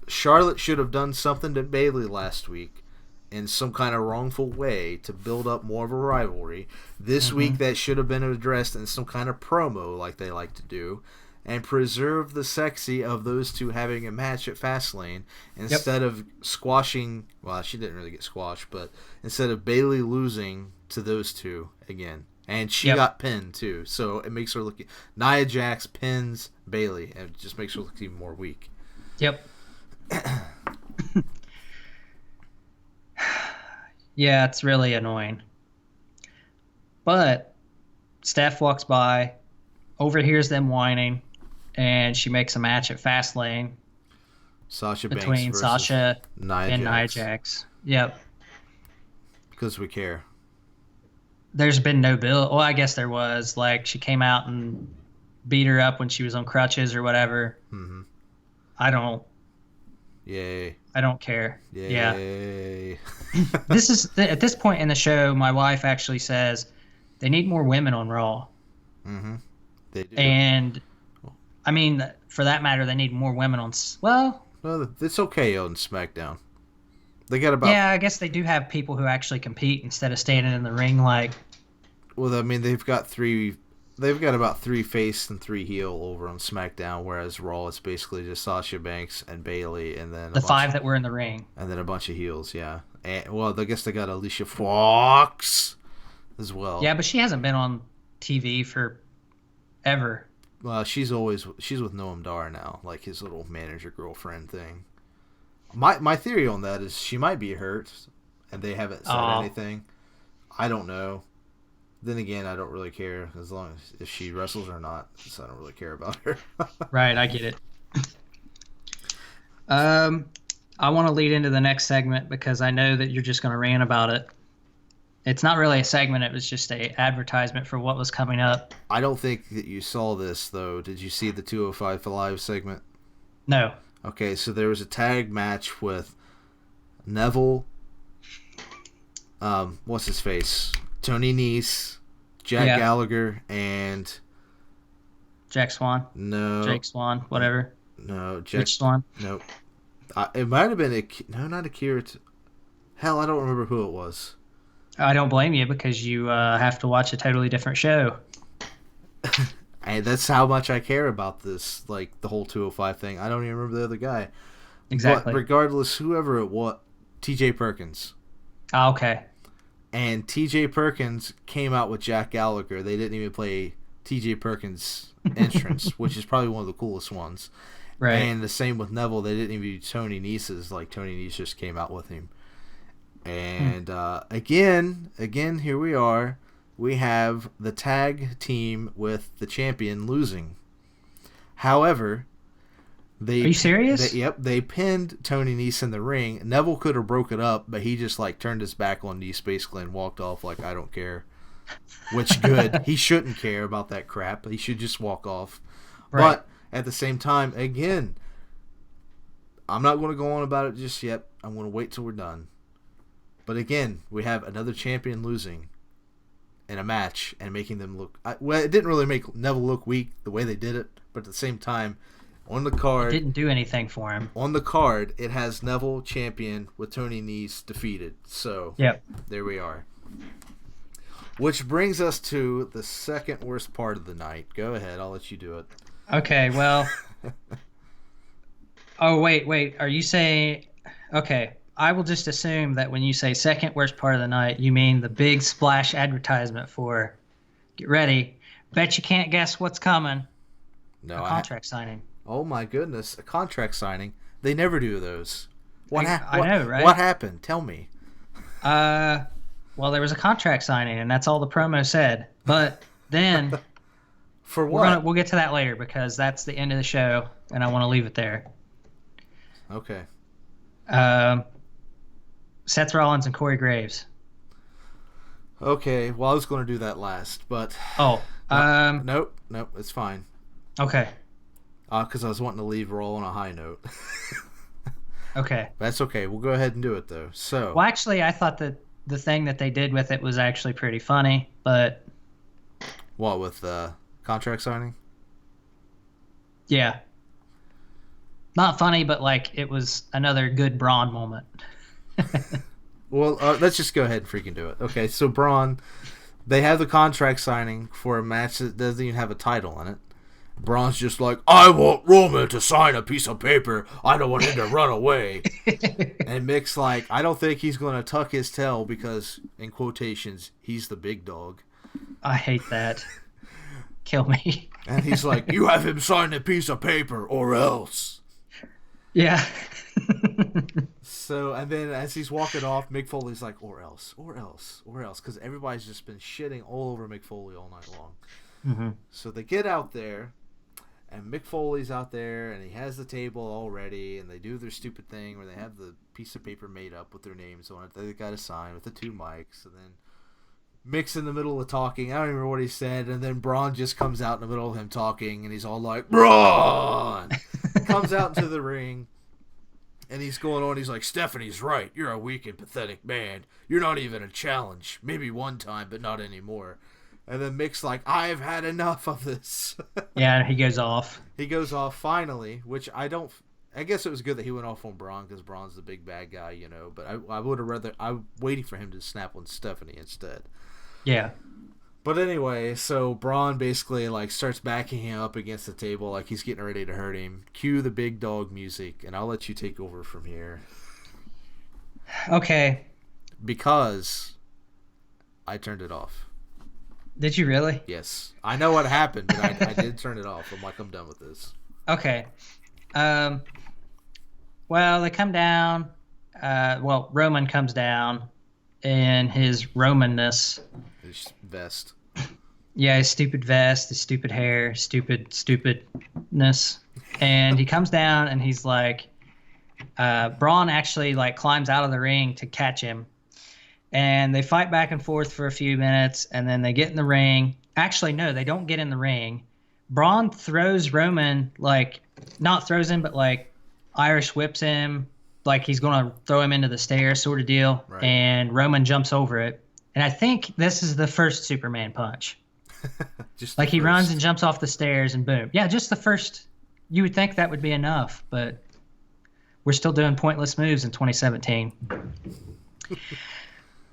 Charlotte should have done something to Bailey last week in some kind of wrongful way to build up more of a rivalry. This week that should have been addressed in some kind of promo like they like to do, and preserve the sexy of those two having a match at Fastlane instead of squashing. Well, she didn't really get squashed, but instead of Bailey losing to those two again. And she got pinned too, so it makes her look. Nia Jax pins Bailey, and it just makes her look even more weak. Yep. Yeah, it's really annoying. But Steph walks by, overhears them whining, and she makes a match at Fastlane Sasha Banks between versus Sasha Nia and Nia Jax. Jax. Yep. Because we care. there's been no bill. Well, I guess there was. Like, she came out and beat her up when she was on crutches or whatever. Mm-hmm. I don't. Yay. I don't care. Yeah. Yay. This is at this point in the show, my wife actually says they need more women on Raw. Mm-hmm. They do. And I mean, for that matter, they need more women on. Well, no, it's okay on SmackDown. They got about. yeah, I guess they do have people who actually compete instead of standing in the ring like. Well, I mean, they've got three. They've got about 3 face and 3 heel over on SmackDown, whereas Raw is basically just Sasha Banks and Bayley, and then The 5 that were in the ring, and then a bunch of heels. Yeah, and well, I guess they got Alicia Fox as well. Yeah, but she hasn't been on TV for ever. Well, she's with Noam Dar now, like his little manager girlfriend thing. My theory on that is she might be hurt, and they haven't said anything. I don't know. Then again, I don't really care as long as if she wrestles or not. So I don't really care about her. Right, I get it. I want to lead into the next segment because I know that you're just going to rant about it. It's not really a segment; it was just a advertisement for what was coming up. I don't think that you saw this though. Did you see the 205 Live segment? No. Okay, so there was a tag match with Neville. What's his face? Tony Nese, Jack Gallagher, and Jack Swan. No. Jake Swan, whatever. No, Jack Rich Swan. No. It might have been not Akira. Hell, I don't remember who it was. I don't blame you because you have to watch a totally different show. And that's how much I care about this, like the whole 205 thing. I don't even remember the other guy. Exactly. But regardless, whoever it was, T.J. Perkins. Oh, okay. And T.J. Perkins came out with Jack Gallagher. They didn't even play T.J. Perkins' entrance, which is probably one of the coolest ones. Right. And the same with Neville. They didn't even do Tony Nese's. Like, Tony Nese just came out with him. And again, here we are. We have the tag team with the champion losing. However, Are you serious? They pinned Tony Nese in the ring. Neville could have broke it up, but he just like turned his back on Nese basically and walked off like, I don't care. Which good. He shouldn't care about that crap. He should just walk off. Right. But at the same time, again, I'm not going to go on about it just yet. I'm going to wait till we're done. But again, we have another champion losing in a match and making them look... Well, it didn't really make Neville look weak the way they did it, but at the same time, on the card... It didn't do anything for him. On the card, it has Neville champion with Tony Nese defeated. So, There we are. Which brings us to the second worst part of the night. Go ahead, I'll let you do it. Okay, well... Oh, wait. Are you saying... Okay, I will just assume that when you say second worst part of the night, you mean the big splash advertisement for, get ready, bet you can't guess what's coming. No, a contract signing. Oh my goodness, a contract signing. They never do those. I know, right? What happened? Tell me. Well, there was a contract signing, and that's all the promo said. But then... For what? We'll get to that later because that's the end of the show, and I want to leave it there. Okay. Seth Rollins and Corey Graves. Okay, well, I was going to do that last, but... Oh. Nope, it's fine. Okay. Because I was wanting to leave Raw on a high note. Okay. That's okay. We'll go ahead and do it, though. So... Well, actually, I thought that the thing that they did with it was actually pretty funny, but... What, with contract signing? Yeah. Not funny, but, like, it was another good Braun moment. Well, let's just go ahead and freaking do it. Okay, so Braun, they have the contract signing for a match that doesn't even have a title in it. Braun's just like, I want Roman to sign a piece of paper. I don't want him to run away. And Mick's like, I don't think he's going to tuck his tail because, in quotations, he's the big dog. I hate that. Kill me. And he's like, you have him sign a piece of paper or else. Yeah. So, and then as he's walking off, Mick Foley's like, or else. Because everybody's just been shitting all over Mick Foley all night long. Mm-hmm. So they get out there, and Mick Foley's out there, and he has the table all ready, and they do their stupid thing where they have the piece of paper made up with their names on it that they got to sign with the 2 mics, and then Mick's in the middle of talking. I don't even remember what he said. And then Braun just comes out in the middle of him talking. And he's all like, Braun! Comes out into the ring. And he's going on. He's like, Stephanie's right. You're a weak and pathetic man. You're not even a challenge. Maybe one time, but not anymore. And then Mick's like, I've had enough of this. Yeah, he goes off. He goes off finally, which I guess it was good that he went off on Braun because Braun's the big bad guy, you know. But I would have rather. I'm waiting for him to snap on Stephanie instead. Yeah. But anyway, so Braun basically like starts backing him up against the table like he's getting ready to hurt him. Cue the big dog music, and I'll let you take over from here. Okay. Because I turned it off. Did you really? Yes. I know what happened, but I did turn it off. I'm like, I'm done with this. Okay. Well, they come down. Roman comes down in his Romanness. His vest. Yeah, his stupid vest, his stupid hair, stupidness. And he comes down and he's like, Braun actually like climbs out of the ring to catch him. And they fight back and forth for a few minutes, and then they get in the ring. Actually, no, they don't get in the ring. Braun throws Roman, like, not throws him, but like Irish whips him, like he's going to throw him into the stairs sort of deal. Right. And Roman jumps over it. And I think this is the first Superman punch. Just like he runs and jumps off the stairs and boom. Yeah, just the first. You would think that would be enough, but we're still doing pointless moves in 2017.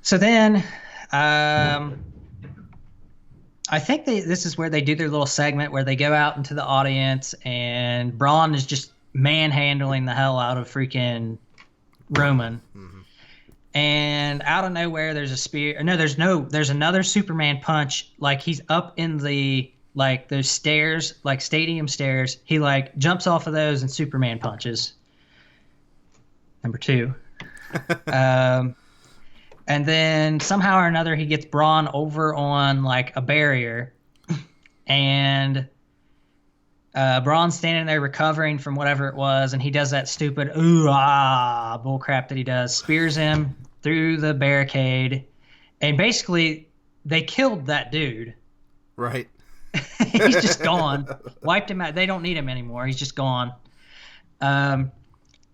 So then, I think this is where they do their little segment where they go out into the audience and Braun is just manhandling the hell out of freaking Roman. Mm-hmm. And out of nowhere, there's a spear. No, there's another Superman punch. Like he's up in the, like those stairs, like stadium stairs. He like jumps off of those and Superman punches. Number 2. And then somehow or another, he gets Braun over on like a barrier, and Braun's standing there recovering from whatever it was, and he does that stupid bullcrap that he does, spears him through the barricade, and basically they killed that dude. Right. He's just gone. Wiped him out. They don't need him anymore. He's just gone.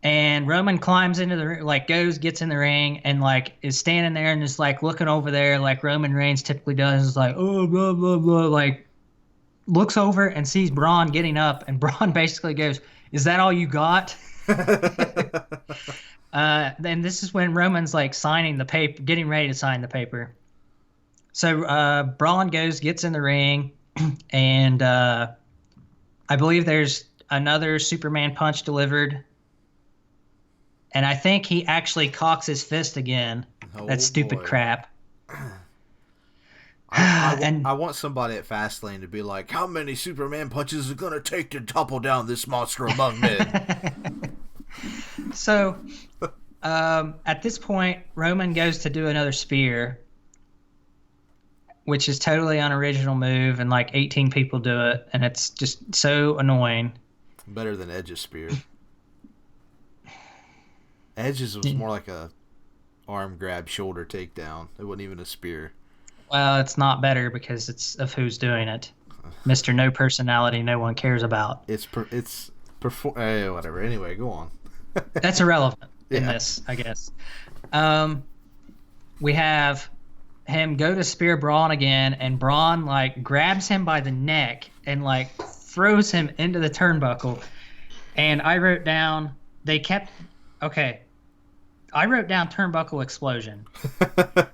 And Roman climbs into the ring, like gets in the ring and like is standing there and is like looking over there like Roman Reigns typically does, is like, oh, blah, blah, blah, like looks over and sees Braun getting up, and Braun basically goes, is that all you got? Then this is when Roman's like signing the paper, getting ready to sign the paper. So Braun gets in the ring, and I believe there's another Superman punch delivered. And I think he actually cocks his fist again. Oh, that stupid crap. I want somebody at Fastlane to be like, how many Superman punches is it going to take to topple down this monster among men? So, at this point, Roman goes to do another spear, which is totally unoriginal move, and like 18 people do it, and it's just so annoying. Better than Edge's spear. Edge's was more like a arm grab, shoulder takedown. It wasn't even a spear. Well, it's not better because it's of who's doing it. Mr. No Personality, no one cares about. Whatever. Anyway, go on. That's irrelevant in this, I guess. We have him go to spear Braun again, and Braun like grabs him by the neck and like throws him into the turnbuckle. And I wrote down I wrote down turnbuckle explosion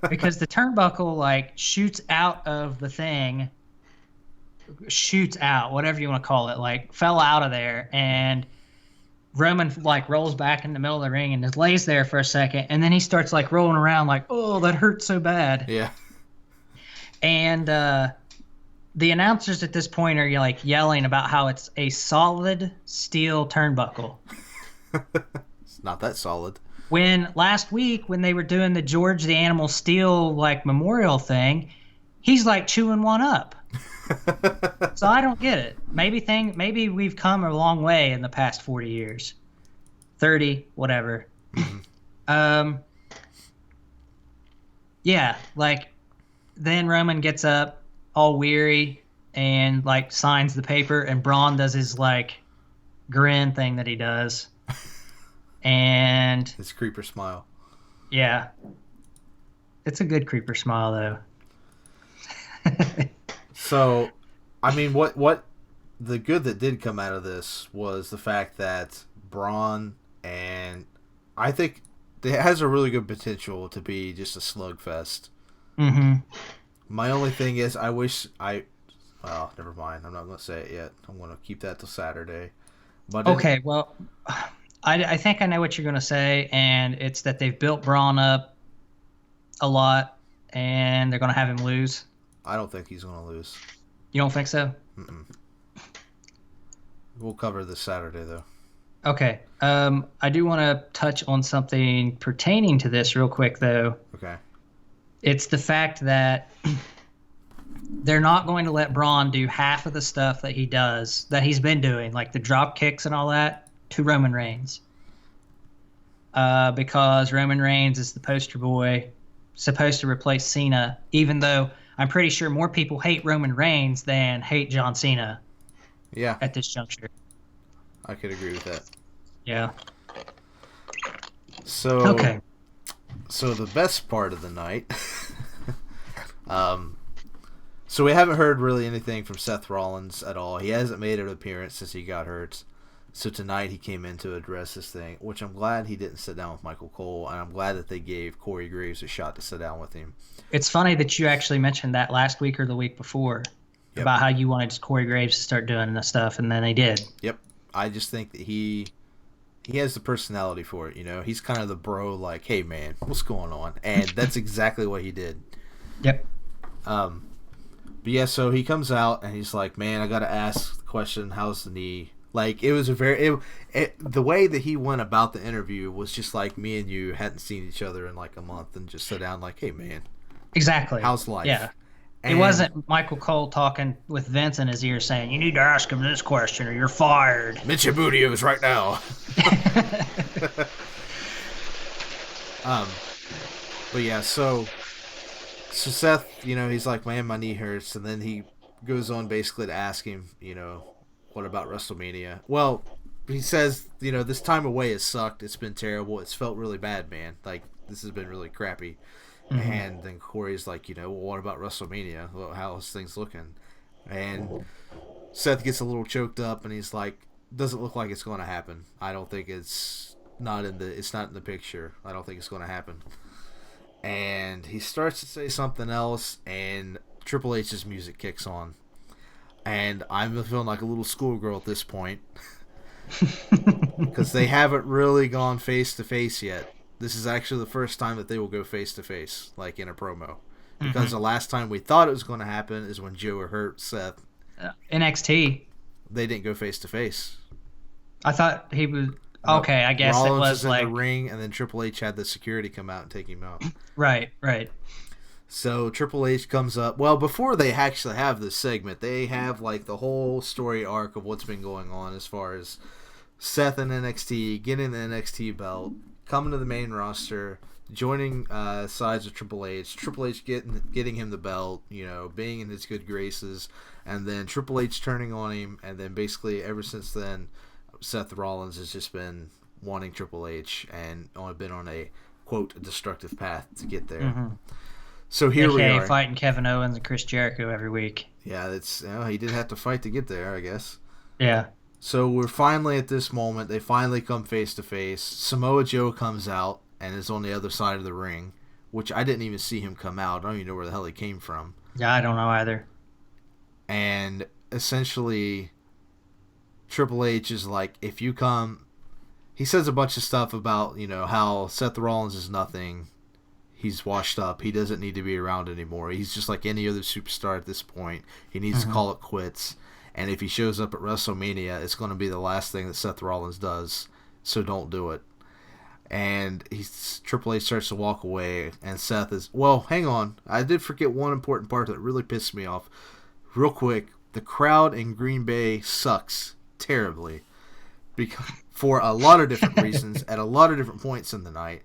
because the turnbuckle like shoots out of the thing, whatever you want to call it, like fell out of there, and Roman like rolls back in the middle of the ring and just lays there for a second, and then he starts like rolling around like, oh, that hurts so bad. Yeah. And the announcers at this point are like yelling about how it's a solid steel turnbuckle. It's not that solid. When last week, when they were doing the George the Animal Steel like memorial thing, he's like chewing one up. So I don't get it. Maybe we've come a long way in the past 40 years, 30, whatever. Mm-hmm. Yeah, like then Roman gets up all weary and like signs the paper, and Braun does his like grin thing that he does. And His creeper smile. yeah, it's a good creeper smile though. So, I mean, what the good that did come out of this was the fact that Braun, and I think it has a really good potential to be just a slugfest. Mm-hmm. My only thing is, I wish I. Well, never mind. I'm not going to say it yet. I'm going to keep that till Saturday. But Okay, well, I think I know what you're going to say, and it's that they've built Braun up a lot, and they're going to have him lose. I don't think he's going to lose. You don't think so? Mm-mm. We'll cover this Saturday, though. Okay. I do want to touch on something pertaining to this real quick, though. Okay. It's the fact that they're not going to let Braun do half of the stuff that he does, that he's been doing, like the drop kicks and all that, to Roman Reigns. Because Roman Reigns is the poster boy, supposed to replace Cena, even though I'm pretty sure more people hate Roman Reigns than hate John Cena. Yeah. At this juncture. I could agree with that. Yeah. So okay. So the best part of the night, so we haven't heard really anything from Seth Rollins at all. He hasn't made an appearance since he got hurt. So tonight he came in to address this thing, which I'm glad he didn't sit down with Michael Cole, and I'm glad that they gave Corey Graves a shot to sit down with him. It's funny that you actually mentioned that last week or the week before about how you wanted Corey Graves to start doing this stuff, and then they did. Yep. I just think that he has the personality for it, you know. He's kind of the bro, like, hey, man, what's going on? And that's exactly what he did. Yep. But yeah, so he comes out, and he's like, man, I got to ask the question, how's the knee? Like, it was a very... the way that he went about the interview was just like me and you hadn't seen each other in like a month and just sit down like, hey, man. Exactly. How's life? Yeah. And it wasn't Michael Cole talking with Vince in his ear saying, you need to ask him this question or you're fired. Mitch Abudio's right now. But yeah, so Seth, you know, he's like, man, my knee hurts. And then he goes on basically to ask him, you know, what about WrestleMania? Well, he says, you know, this time away has sucked. It's been terrible. It's felt really bad, man. Like, this has been really crappy. Mm-hmm. And then Corey's like, you know, well, what about WrestleMania? Well, how's things looking? And Seth gets a little choked up, and he's like, doesn't look like it's going to happen. I don't think it's not in the picture. I don't think it's going to happen. And he starts to say something else, and Triple H's music kicks on. And I'm feeling like a little schoolgirl at this point. Because they haven't really gone face-to-face yet. This is actually the first time that they will go face-to-face, like in a promo. Because the last time we thought it was going to happen is when Joe hurt Seth. NXT. They didn't go face-to-face. I thought he was... Okay, I guess Rollins it was in like... the ring, and then Triple H had the security come out and take him out. Right. So Triple H comes up. Well, before they actually have this segment, they have like the whole story arc of what's been going on as far as Seth in NXT, getting the NXT belt, coming to the main roster, joining sides of Triple H getting him the belt, you know, being in his good graces, and then Triple H turning on him, and then basically ever since then, Seth Rollins has just been wanting Triple H and only been on a, quote, destructive path to get there. Mm-hmm. So here we are. Fighting Kevin Owens and Chris Jericho every week. Yeah, that's he did have to fight to get there, I guess. Yeah. So we're finally at this moment. They finally come face to face. Samoa Joe comes out and is on the other side of the ring, which I didn't even see him come out. I don't even know where the hell he came from. Yeah, I don't know either. And essentially, Triple H is like, if you come... He says a bunch of stuff about, you know, how Seth Rollins is nothing. He's washed up. He doesn't need to be around anymore. He's just like any other superstar at this point. He needs to call it quits. And if he shows up at WrestleMania, it's going to be the last thing that Seth Rollins does. So don't do it. And Triple H starts to walk away, and Seth is... Well, hang on. I did forget one important part that really pissed me off. Real quick, the crowd in Green Bay sucks terribly. For a lot of different reasons, at a lot of different points in the night.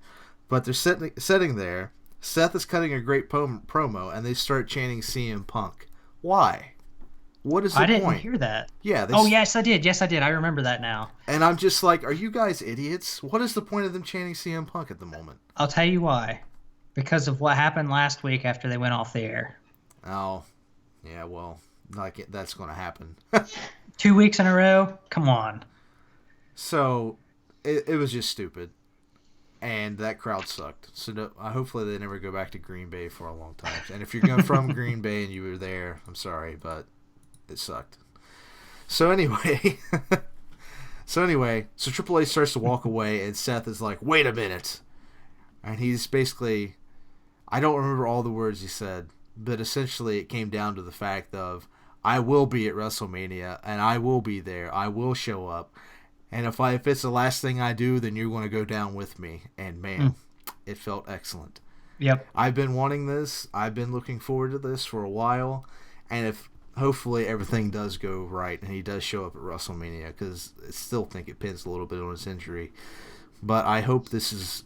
But they're sitting there. Seth is cutting a great promo, and they start chanting CM Punk. Why? What is the I didn't point? hear that. Yeah. Oh, yes, I did. Yes, I did. I remember that now. And I'm just like, are you guys idiots? What is the point of them chanting CM Punk at the moment? I'll tell you why. Because of what happened last week after they went off the air. Oh, yeah, well, that's going to happen. 2 weeks in a row? Come on. So, it was just stupid. And that crowd sucked. So hopefully they never go back to Green Bay for a long time. And if you're going from Green Bay and you were there, I'm sorry, but it sucked. So anyway, so Triple H starts to walk away, and Seth is like, "Wait a minute," and he's basically, I don't remember all the words he said, but essentially it came down to the fact of, I will be at WrestleMania, and I will be there. I will show up. And if it's the last thing I do, then you're going to go down with me. And man, it felt excellent. Yep. I've been wanting this. I've been looking forward to this for a while. And if hopefully everything does go right and he does show up at WrestleMania, because I still think it pins a little bit on his injury. But I think this is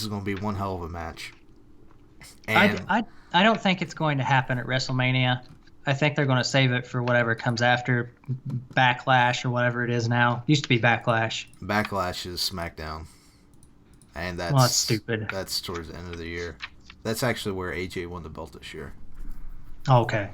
going to be one hell of a match. And I don't think it's going to happen at WrestleMania. I think they're going to save it for whatever comes after Backlash or whatever it is now. Used to be Backlash. Backlash is SmackDown. And that's stupid. That's towards the end of the year. That's actually where AJ won the belt this year. Okay.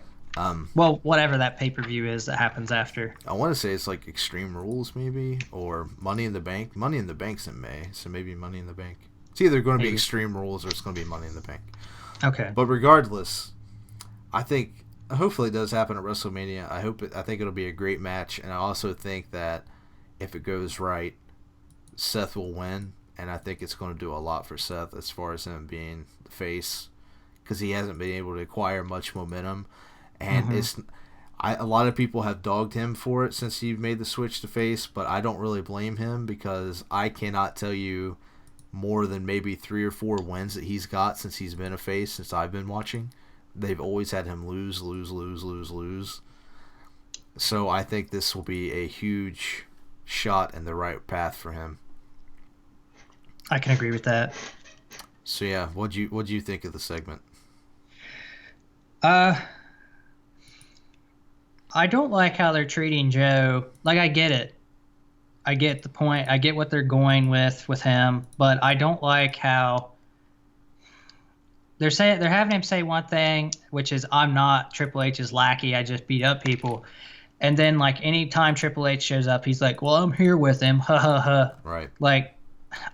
Well, whatever that pay-per-view is that happens after. I want to say it's like Extreme Rules maybe, or Money in the Bank. Money in the Bank's in May, so maybe Money in the Bank. It's either going to be Extreme Rules or it's going to be Money in the Bank. Okay. But regardless, I think hopefully it does happen at WrestleMania. I think it'll be a great match, and I also think that if it goes right, Seth will win, and I think it's going to do a lot for Seth as far as him being the face, because he hasn't been able to acquire much momentum, and a lot of people have dogged him for it since he made the switch to face, but I don't really blame him, because I cannot tell you more than maybe 3 or 4 wins that he's got since he's been a face, since I've been watching. They've always had him lose. So I think this will be a huge shot in the right path for him. I can agree with that. So yeah, what'd you think of the segment? I don't like how they're treating Joe. Like, I get it. I get the point. I get what they're going with him, but I don't like how they're having him say one thing, which is, I'm not Triple H's lackey, I just beat up people. And then, like, anytime Triple H shows up, he's like, well, I'm here with him. Ha ha ha. Right. Like,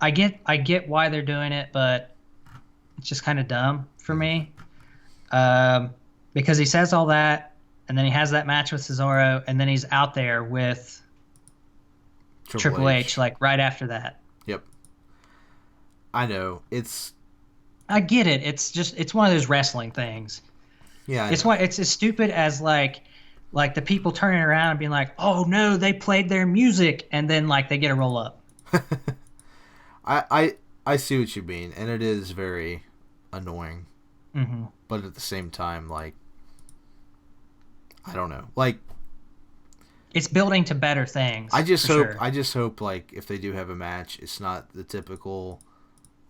I get why they're doing it, but it's just kind of dumb for me. Because he says all that, and then he has that match with Cesaro, and then he's out there with Triple H, like, right after that. Yep. I know. I get it. It's one of those wrestling things. Yeah. It's as stupid as like the people turning around and being like, "Oh no, they played their music," and then like they get a roll up. I see what you mean, and it is very annoying. Mm-hmm. But at the same time, like, I don't know, like, it's building to better things. I just hope like if they do have a match, it's not the typical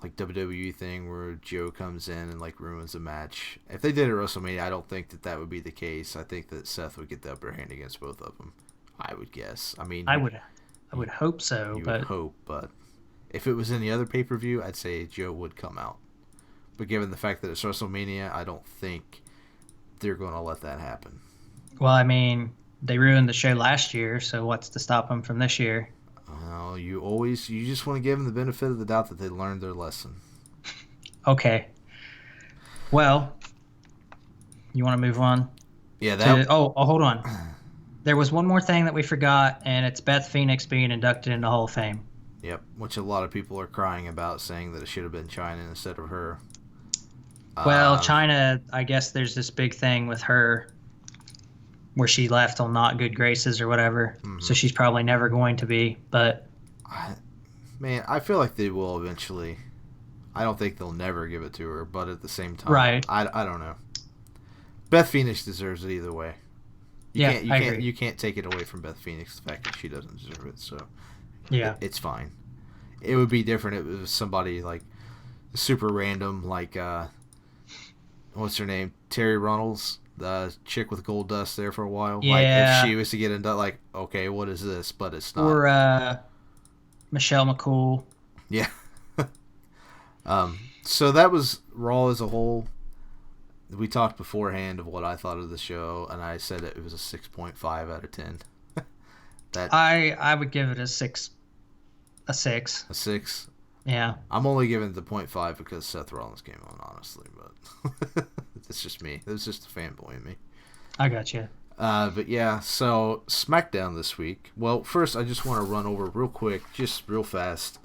like WWE thing where Joe comes in and like ruins the match. If they did it at WrestleMania, I don't think that would be the case. I think that Seth would get the upper hand against both of them. I would guess. I mean, I would hope so. Would hope, but if it was any other pay-per-view, I'd say Joe would come out. But given the fact that it's WrestleMania, I don't think they're going to let that happen. Well, I mean, they ruined the show last year, so what's to stop them from this year? Well, you just want to give them the benefit of the doubt that they learned their lesson. Okay. Well, you want to move on? Yeah. Hold on. There was one more thing that we forgot, and it's Beth Phoenix being inducted into the Hall of Fame. Yep, which a lot of people are crying about, saying that it should have been Chyna instead of her. Well, Chyna, I guess there's this big thing with her where she left on not good graces or whatever. Mm-hmm. So she's probably never going to be, but... I feel like they will eventually. I don't think they'll never give it to her, but at the same time, right. I don't know. Beth Phoenix deserves it either way. I agree. You can't take it away from Beth Phoenix, the fact that she doesn't deserve it, so... Yeah, it's fine. It would be different if it was somebody like super random, like what's her name? Terry Runnels, the chick with gold dust there for a while. Like, if she Yeah. was to get into, like, okay, what is this? But it's not. Or Michelle McCool. Yeah. So that was Raw as a whole. We talked beforehand of what I thought of the show, and I said it was a 6.5 out of 10. That I would give it a six. A six. a 6. Yeah. I'm only giving it the 0.5 because Seth Rollins came on, honestly, but it's just me. It was just a fanboy in me. I got you. But yeah, so SmackDown this week. Well, first I just want to run over real quick, just real fast.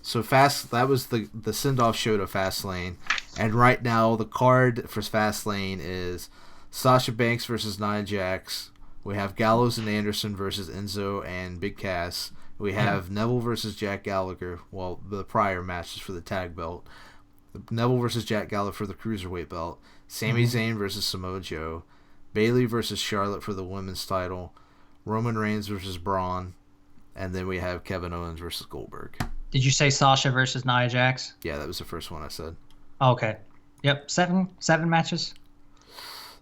So that was the send-off show to Fastlane, and right now the card for Fastlane is Sasha Banks versus Nia Jax. We have Gallows and Anderson versus Enzo and Big Cass. We have Neville versus Jack Gallagher. Well, the prior matches for the tag belt. Neville versus Jack Gallagher for the cruiserweight belt. Sami Zayn versus Samoa Joe. Bayley versus Charlotte for the women's title. Roman Reigns versus Braun. And then we have Kevin Owens versus Goldberg. Did you say Sasha versus Nia Jax? Yeah, that was the first one I said. Okay. Yep. Seven matches.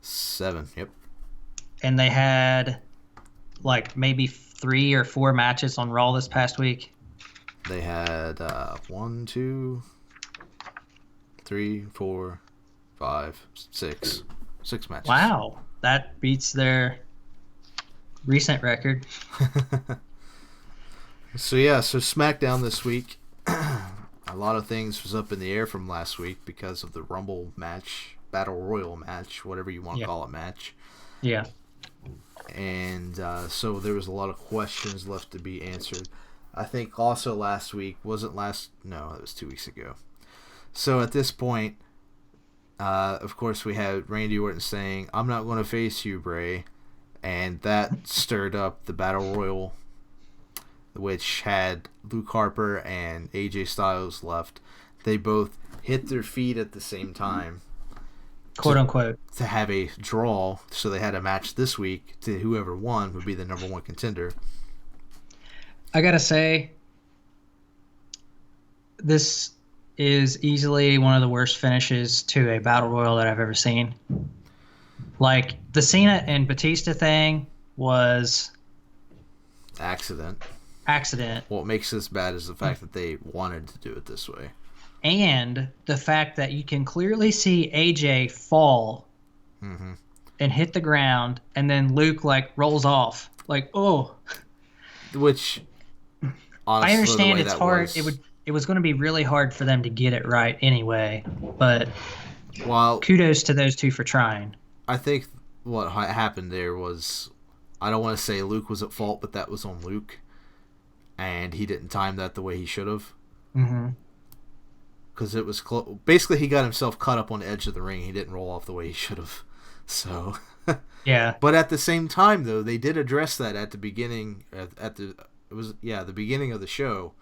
7, yep. And they had like maybe 3 or 4 matches on Raw this past week. They had 1, 2, 3, 4, 5, 6. 6 matches. Wow. That beats their recent record. So SmackDown this week. A lot of things was up in the air from last week because of the Rumble match, Battle Royal match, whatever you want to call it match. Yeah. And so there was a lot of questions left to be answered. I think also last week, no, it was 2 weeks ago. So at this point, of course, we had Randy Orton saying, "I'm not going to face you, Bray." And that stirred up the Battle Royal, which had Luke Harper and AJ Styles left. They both hit their feet at the same time. Quote unquote. To have a draw, so they had a match this week to whoever won would be the number 1 contender. I gotta say, this is easily one of the worst finishes to a Battle Royal that I've ever seen. Like, the Cena and Batista thing was... Accident. What makes this bad is the fact that they wanted to do it this way. And the fact that you can clearly see AJ fall and hit the ground, and then Luke, like, rolls off. Like, oh. Which, honestly, I understand it's hard. Was... It was going to be really hard for them to get it right anyway, but kudos to those two for trying. I think what happened there was, I don't want to say Luke was at fault, but that was on Luke. And he didn't time that the way he should have. Because it was close. Basically, he got himself caught up on the edge of the ring. He didn't roll off the way he should have. So, yeah. But at the same time, though, they did address that at the beginning. The beginning of the show,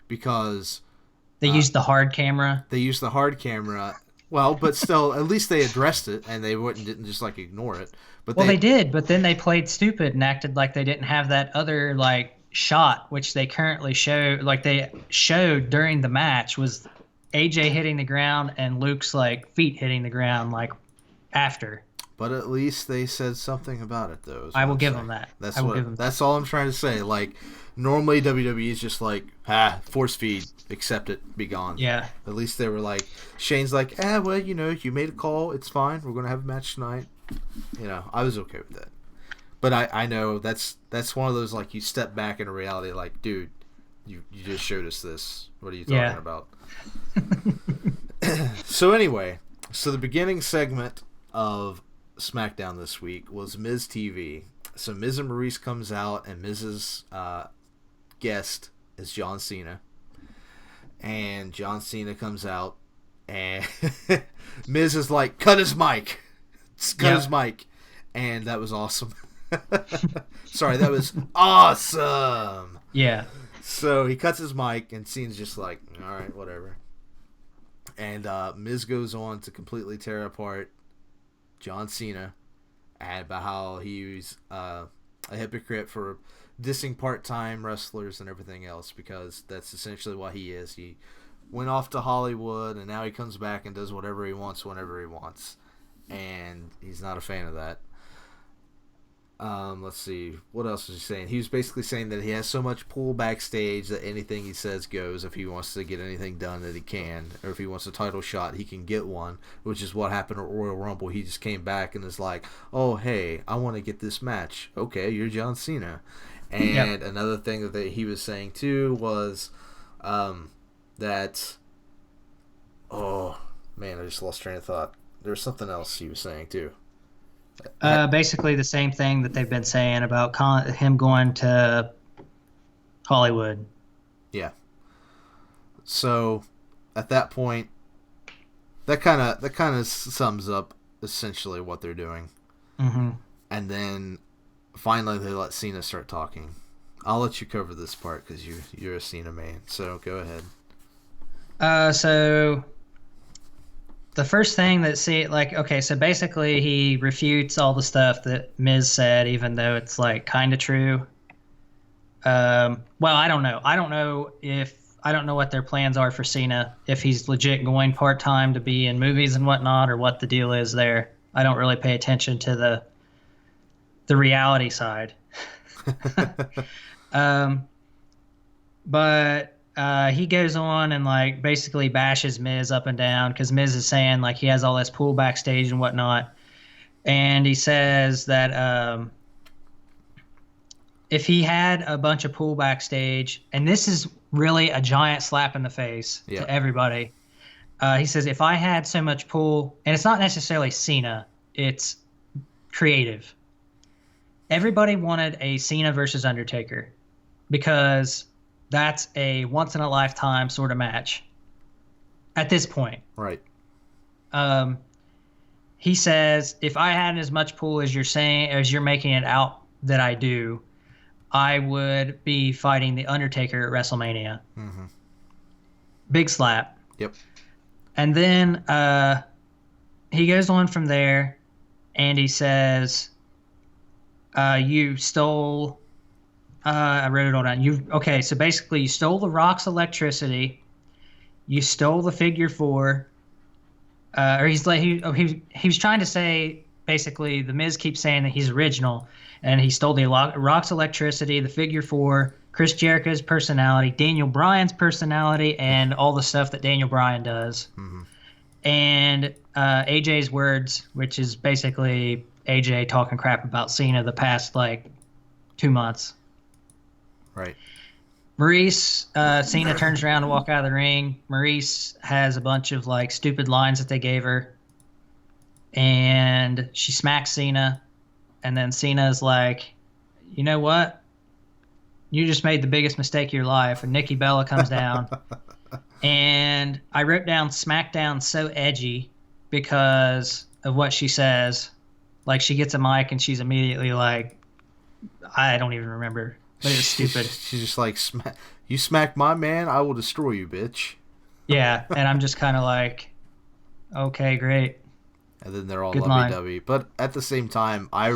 because they used the hard camera. Well, but still, at least they addressed it, and they didn't just like ignore it. But they did. But then they played stupid and acted like they didn't have that other shot, which they currently show. Like they showed during the match was AJ hitting the ground and Luke's feet hitting the ground after. But at least they said something about it, though. I will give them that. That's all I'm trying to say. Normally WWE is just force feed, accept it, be gone. Yeah. At least they were Shane's well, you made a call, it's fine. We're gonna have a match tonight. I was okay with that. But I know that's one of those you step back into reality, dude, you just showed us this. What are you talking about? So anyway, the beginning segment of SmackDown this week was Miz TV. So Miz and Maurice comes out, and Miz's guest is John Cena. And John Cena comes out, and Miz is cut his mic. Cut his mic. And that was awesome. Sorry, that was awesome. Yeah. So he cuts his mic, and Cena's just all right, whatever. And Miz goes on to completely tear apart John Cena, and about how he's a hypocrite for dissing part-time wrestlers and everything else, because that's essentially what he is. He went off to Hollywood, and now he comes back and does whatever he wants whenever he wants. and he's not a fan of that. Let's see. What else was he saying? He was basically saying that he has so much pull backstage that anything he says goes. If he wants to get anything done, that he can. Or if he wants a title shot, he can get one, which is what happened at Royal Rumble. He just came back and is like, oh, hey, I want to get this match. Okay, you're John Cena. And another thing that he was saying, too, was that... Oh, man, I just lost train of thought. There was something else he was saying, too. Basically the same thing that they've been saying about him going to Hollywood. Yeah. So, at that point, that kind of sums up essentially what they're doing. Mm-hmm. And then finally they let Cena start talking. I'll let you cover this part because you're a Cena man. So go ahead. So the first thing that so basically he refutes all the stuff that Miz said, even though it's like kind of true. Well, I don't know. I don't know what their plans are for Cena, if he's legit going part-time to be in movies and whatnot, or what the deal is there. I don't really pay attention to the reality side. But he goes on and like basically bashes Miz up and down because Miz is saying like he has all this pull backstage and whatnot. And he says that if he had a bunch of pull backstage, and this is really a giant slap in the face to everybody. He says, if I had so much pull, and it's not necessarily Cena, it's creative. Everybody wanted a Cena versus Undertaker because that's a once-in-a-lifetime sort of match at this point. Right. He says, if I had as much pull as you're making it out that I do, I would be fighting The Undertaker at WrestleMania. Mm-hmm. Big slap. Yep. And then he goes on from there, and he says, you stole... I wrote it all down. So basically you stole The Rock's electricity, you stole the figure 4, or he's like he was trying to say basically the Miz keeps saying that he's original, and he stole the Rock's electricity, the figure 4, Chris Jericho's personality, Daniel Bryan's personality, and all the stuff that Daniel Bryan does. Mm-hmm. And AJ's words, which is basically AJ talking crap about Cena the past like 2 months. Right. Maurice, Cena turns around to walk out of the ring. Maurice has a bunch of like stupid lines that they gave her, and she smacks Cena, and then Cena's like, you know what? You just made the biggest mistake of your life. And Nikki Bella comes down, and I wrote down SmackDown so edgy because of what she says. Like she gets a mic and she's immediately like, I don't even remember. But it was stupid. She's just like, you smack my man, I will destroy you, bitch. Yeah, and I'm just kind of like, okay, great. And then they're all Good lovey-dovey. But at the same time, I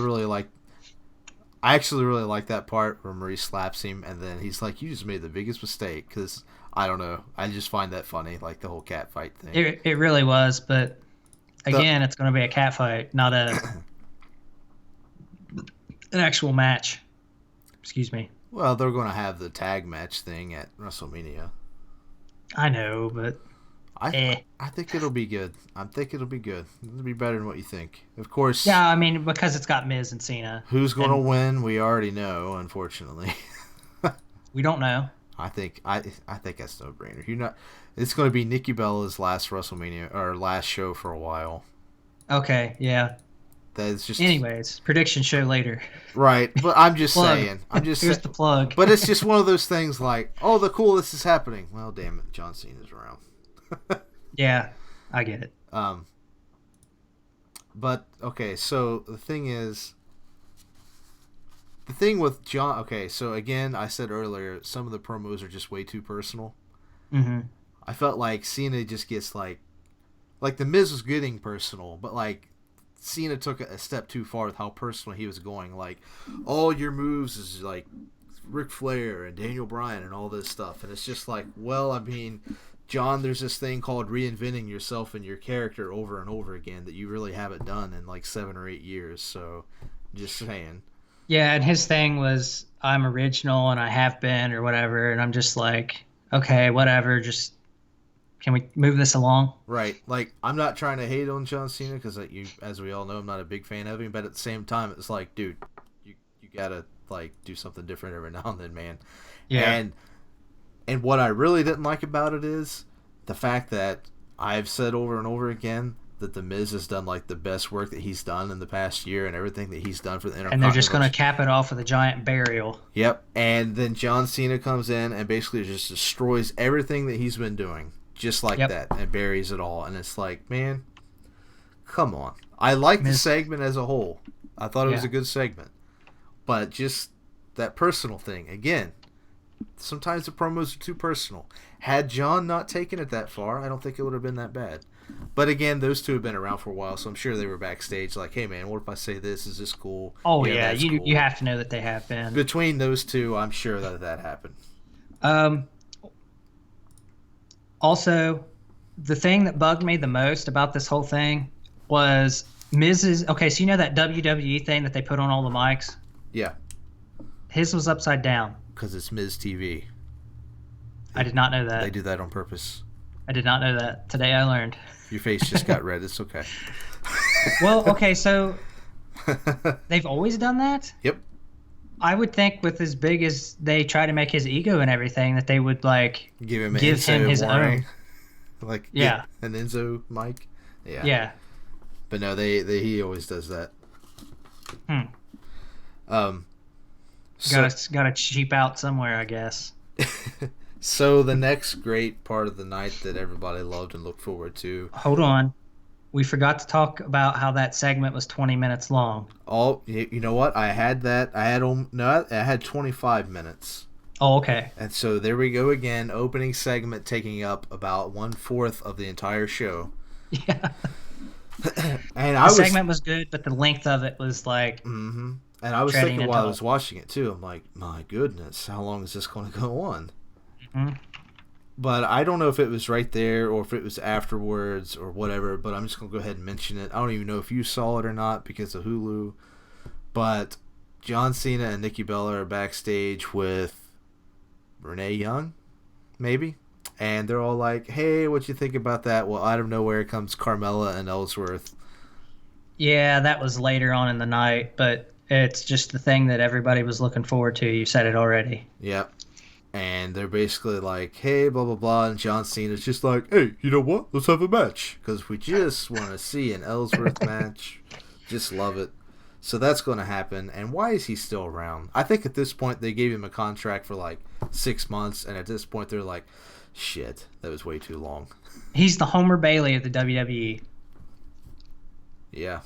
actually really like that part where Maurice slaps him, and then he's like, you just made the biggest mistake. Because, I don't know, I just find that funny, like the whole cat fight thing. It really was, but again, it's going to be a cat fight, not an actual match. Excuse me. Well, they're going to have the tag match thing at WrestleMania. I know, but I think it'll be good. I think it'll be good. It'll be better than what you think. Of course. Yeah, I mean, because it's got Miz and Cena. Who's going to win? We already know, unfortunately. We don't know. I think that's no brainer. It's going to be Nikki Bella's last WrestleMania or last show for a while. Okay, yeah. That's just. Anyways, prediction show later. Right, but I'm just saying. Here's the plug. But it's just one of those things like, oh, the coolest is happening. Well, damn it, John Cena's around. Yeah, I get it. But okay, so the thing with John. Okay, so again, I said earlier, some of the promos are just way too personal. Mm-hmm. I felt like Cena just gets like the Miz was getting personal, but like Cena took a step too far with how personal he was going. Like, all your moves is like Ric Flair and Daniel Bryan and all this stuff, and it's just like, well, I mean, John, there's this thing called reinventing yourself and your character over and over again that you really haven't done in like 7 or 8 years. So, just saying. Yeah, and his thing was, I'm original and I have been or whatever, and I'm just like, okay, whatever, just can we move this along? Right. Like, I'm not trying to hate on John Cena because, like, as we all know, I'm not a big fan of him. But at the same time, it's like, dude, you gotta like do something different every now and then, man. Yeah. And what I really didn't like about it is the fact that I've said over and over again that The Miz has done like the best work that he's done in the past year and everything that he's done for the Intercontinental. And they're just going to cap it off with a giant burial. Yep. And then John Cena comes in and basically just destroys everything that he's been doing just like that and buries it all. And it's like, man, come on. I like the segment as a whole. I thought it was a good segment. But just that personal thing, again, sometimes the promos are too personal. Had John not taken it that far, I don't think it would have been that bad. But again, those two have been around for a while, so I'm sure they were backstage like, hey man, what if I say this? Is this cool? Oh yeah, cool. You have to know that they have been. Between those two, I'm sure that happened. Also, the thing that bugged me the most about this whole thing was Miz's. Okay, so you know that WWE thing that they put on all the mics? Yeah. His was upside down. Because it's Miz TV. I did not know that. They do that on purpose. I did not know that. Today I learned. Your face just got red. It's okay. Well, okay, so they've always done that? Yep. I would think with as big as they try to make his ego and everything that they would like give him his own. Like an Enzo mic. Yeah. Yeah. But no, he always does that. Gotta cheap out somewhere, I guess. So the next great part of the night that everybody loved and looked forward to. Hold on. We forgot to talk about how that segment was 20 minutes long. Oh, you know what? I had 25 minutes. Oh, okay. And so there we go again. Opening segment taking up about 1/4 of the entire show. Yeah. And the segment was good, but the length of it was like. Mm-hmm. And I was thinking while I was watching it too. I'm like, my goodness, how long is this going to go on? Mm-hmm. But I don't know if it was right there or if it was afterwards or whatever, but I'm just going to go ahead and mention it. I don't even know if you saw it or not because of Hulu. But John Cena and Nikki Bella are backstage with Renee Young, maybe. And they're all like, hey, what you think about that? Well, out of nowhere comes Carmella and Ellsworth. Yeah, that was later on in the night, but it's just the thing that everybody was looking forward to. You said it already. Yep. And they're basically like, hey, blah, blah, blah. And John Cena's just like, hey, you know what? Let's have a match. Because we just want to see an Ellsworth match. Just love it. So that's going to happen. And why is he still around? I think at this point they gave him a contract for like 6 months. And at this point they're like, shit, that was way too long. He's the Homer Bailey of the WWE. Yeah.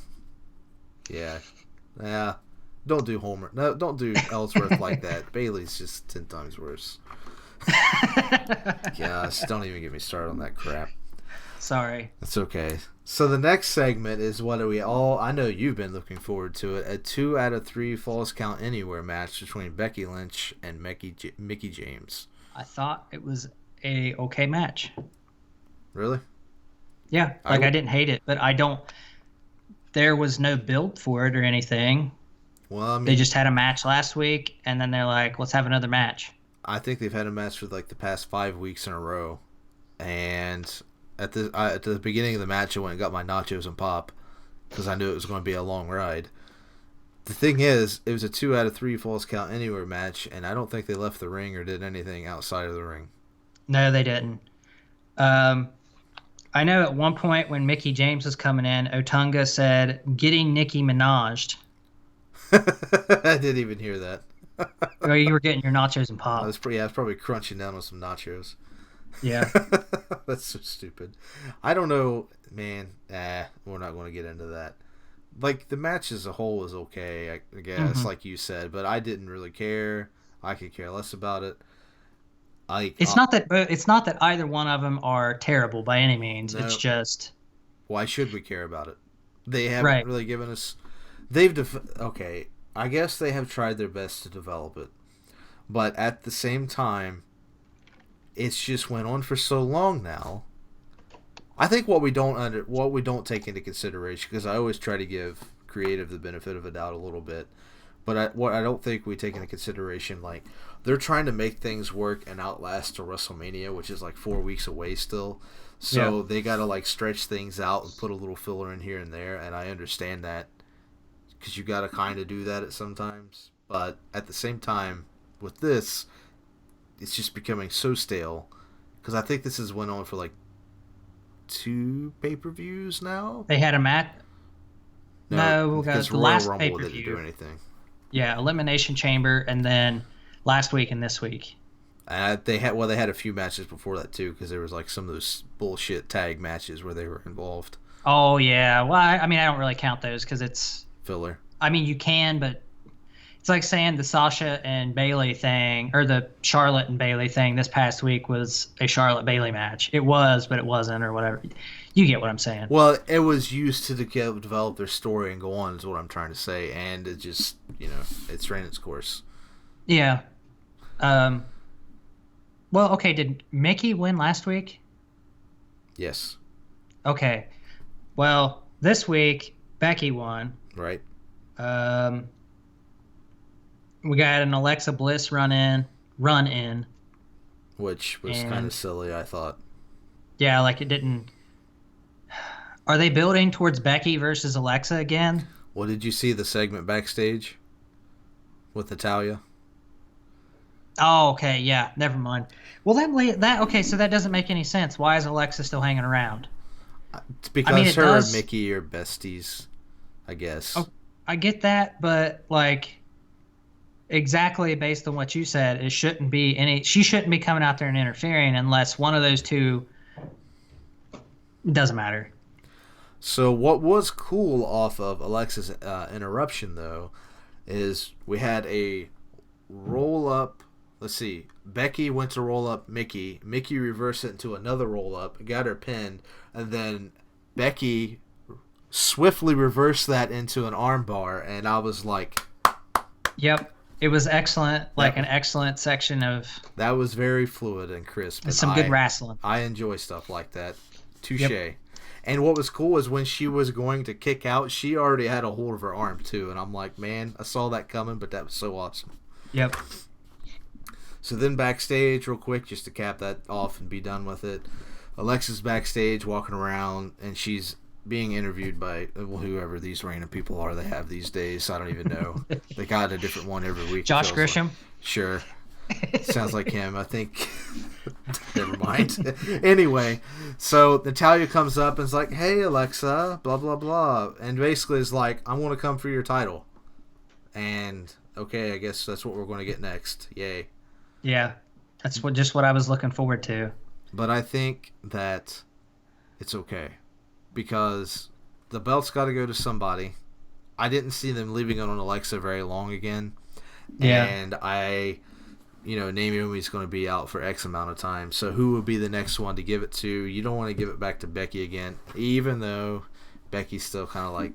Don't do Homer. No, don't do Ellsworth like that. Bailey's just 10 times worse. Gosh, don't even get me started on that crap. Sorry. That's okay. So the next segment is what I know you've been looking forward to it. A 2 out of 3 Falls Count Anywhere match between Becky Lynch and Mickie James. I thought it was a okay match. Really? Yeah, I didn't hate it, but there was no build for it or anything. Well, I mean, they just had a match last week, and then they're like, let's have another match. I think they've had a match for like the past 5 weeks in a row. And at the beginning of the match, I went and got my nachos and pop because I knew it was going to be a long ride. The thing is, it was a 2 out of 3 Falls Count Anywhere match, and I don't think they left the ring or did anything outside of the ring. No, they didn't. I know at one point when Mickie James was coming in, Otunga said, getting Nicki Minaj'd. I didn't even hear that. Well, you were getting your nachos and pop. I was probably crunching down on some nachos. Yeah. That's so stupid. I don't know, man. We're not going to get into that. Like, the match as a whole was okay, I guess, like you said, but I didn't really care. I could care less about it. It's not that either one of them are terrible by any means. No. It's just, why should we care about it? They haven't really given us. Okay, I guess they have tried their best to develop it, but at the same time, it's just went on for so long now. I think what we don't take into consideration, because I always try to give creative the benefit of a doubt a little bit, but what I don't think we take into consideration, like, they're trying to make things work and outlast to WrestleMania, which is like 4 weeks away still. So they got to like stretch things out and put a little filler in here and there, and I understand that because you got to kind of do that at sometimes. But at the same time, with this, it's just becoming so stale, because I think this has went on for like 2 pay-per-views now. They had a match. No, because the Royal last Rumble pay-per-view didn't do anything. Yeah, Elimination Chamber, and then last week and this week. They had a few matches before that too, because there was like some of those bullshit tag matches where they were involved. Oh yeah, well I mean I don't really count those because it's Filler. I mean you can, but it's like saying the Sasha and Bayley thing or the Charlotte and Bayley thing this past week was a Charlotte Bayley match. It was, but it wasn't, or whatever. You get what I'm saying. Well, it was used to develop their story and go on, is what I'm trying to say, and it just, it's ran its course. Yeah. Well, okay, did Mickey win last week? Yes. Okay. Well, this week, Becky won. Right. We got an Alexa Bliss run in. Which was kind of silly, I thought. Yeah, like it didn't... Are they building towards Becky versus Alexa again? Well, did you see the segment backstage with Natalya? Oh, okay, yeah, never mind. Well, okay, so that doesn't make any sense. Why is Alexa still hanging around? It's because her and Mickey are besties, I guess. Oh, I get that, but like exactly based on what you said, she shouldn't be coming out there and interfering unless one of those two doesn't matter. So what was cool off of Alexa's interruption, though, is we had a roll-up. Let's see. Becky went to roll up Mickey. Mickey reversed it into another roll-up, got her pinned, and then Becky swiftly reversed that into an armbar, and I was like... Yep. It was excellent, an excellent section of... That was very fluid and crisp. And some good wrestling. I enjoy stuff like that. Touche. Yep. And what was cool is when she was going to kick out, she already had a hold of her arm, too. And I'm like, man, I saw that coming, but that was so awesome. Yep. So then backstage, real quick, just to cap that off and be done with it, Alexa's backstage walking around, and she's being interviewed by whoever these random people are they have these days. I don't even know. They got a different one every week. Josh Grisham? Like. Sure. Sounds like him, I think. Never mind. Anyway, so Natalya comes up and is like, hey, Alexa, blah, blah, blah. And basically is like, I want to come for your title. And, okay, I guess that's what we're going to get next. Yay. Yeah, that's just what I was looking forward to. But I think that it's okay, because the belt's got to go to somebody. I didn't see them leaving it on Alexa very long again. Yeah. And Naomi's going to be out for X amount of time. So who would be the next one to give it to? You don't want to give it back to Becky again, even though Becky's still kind of like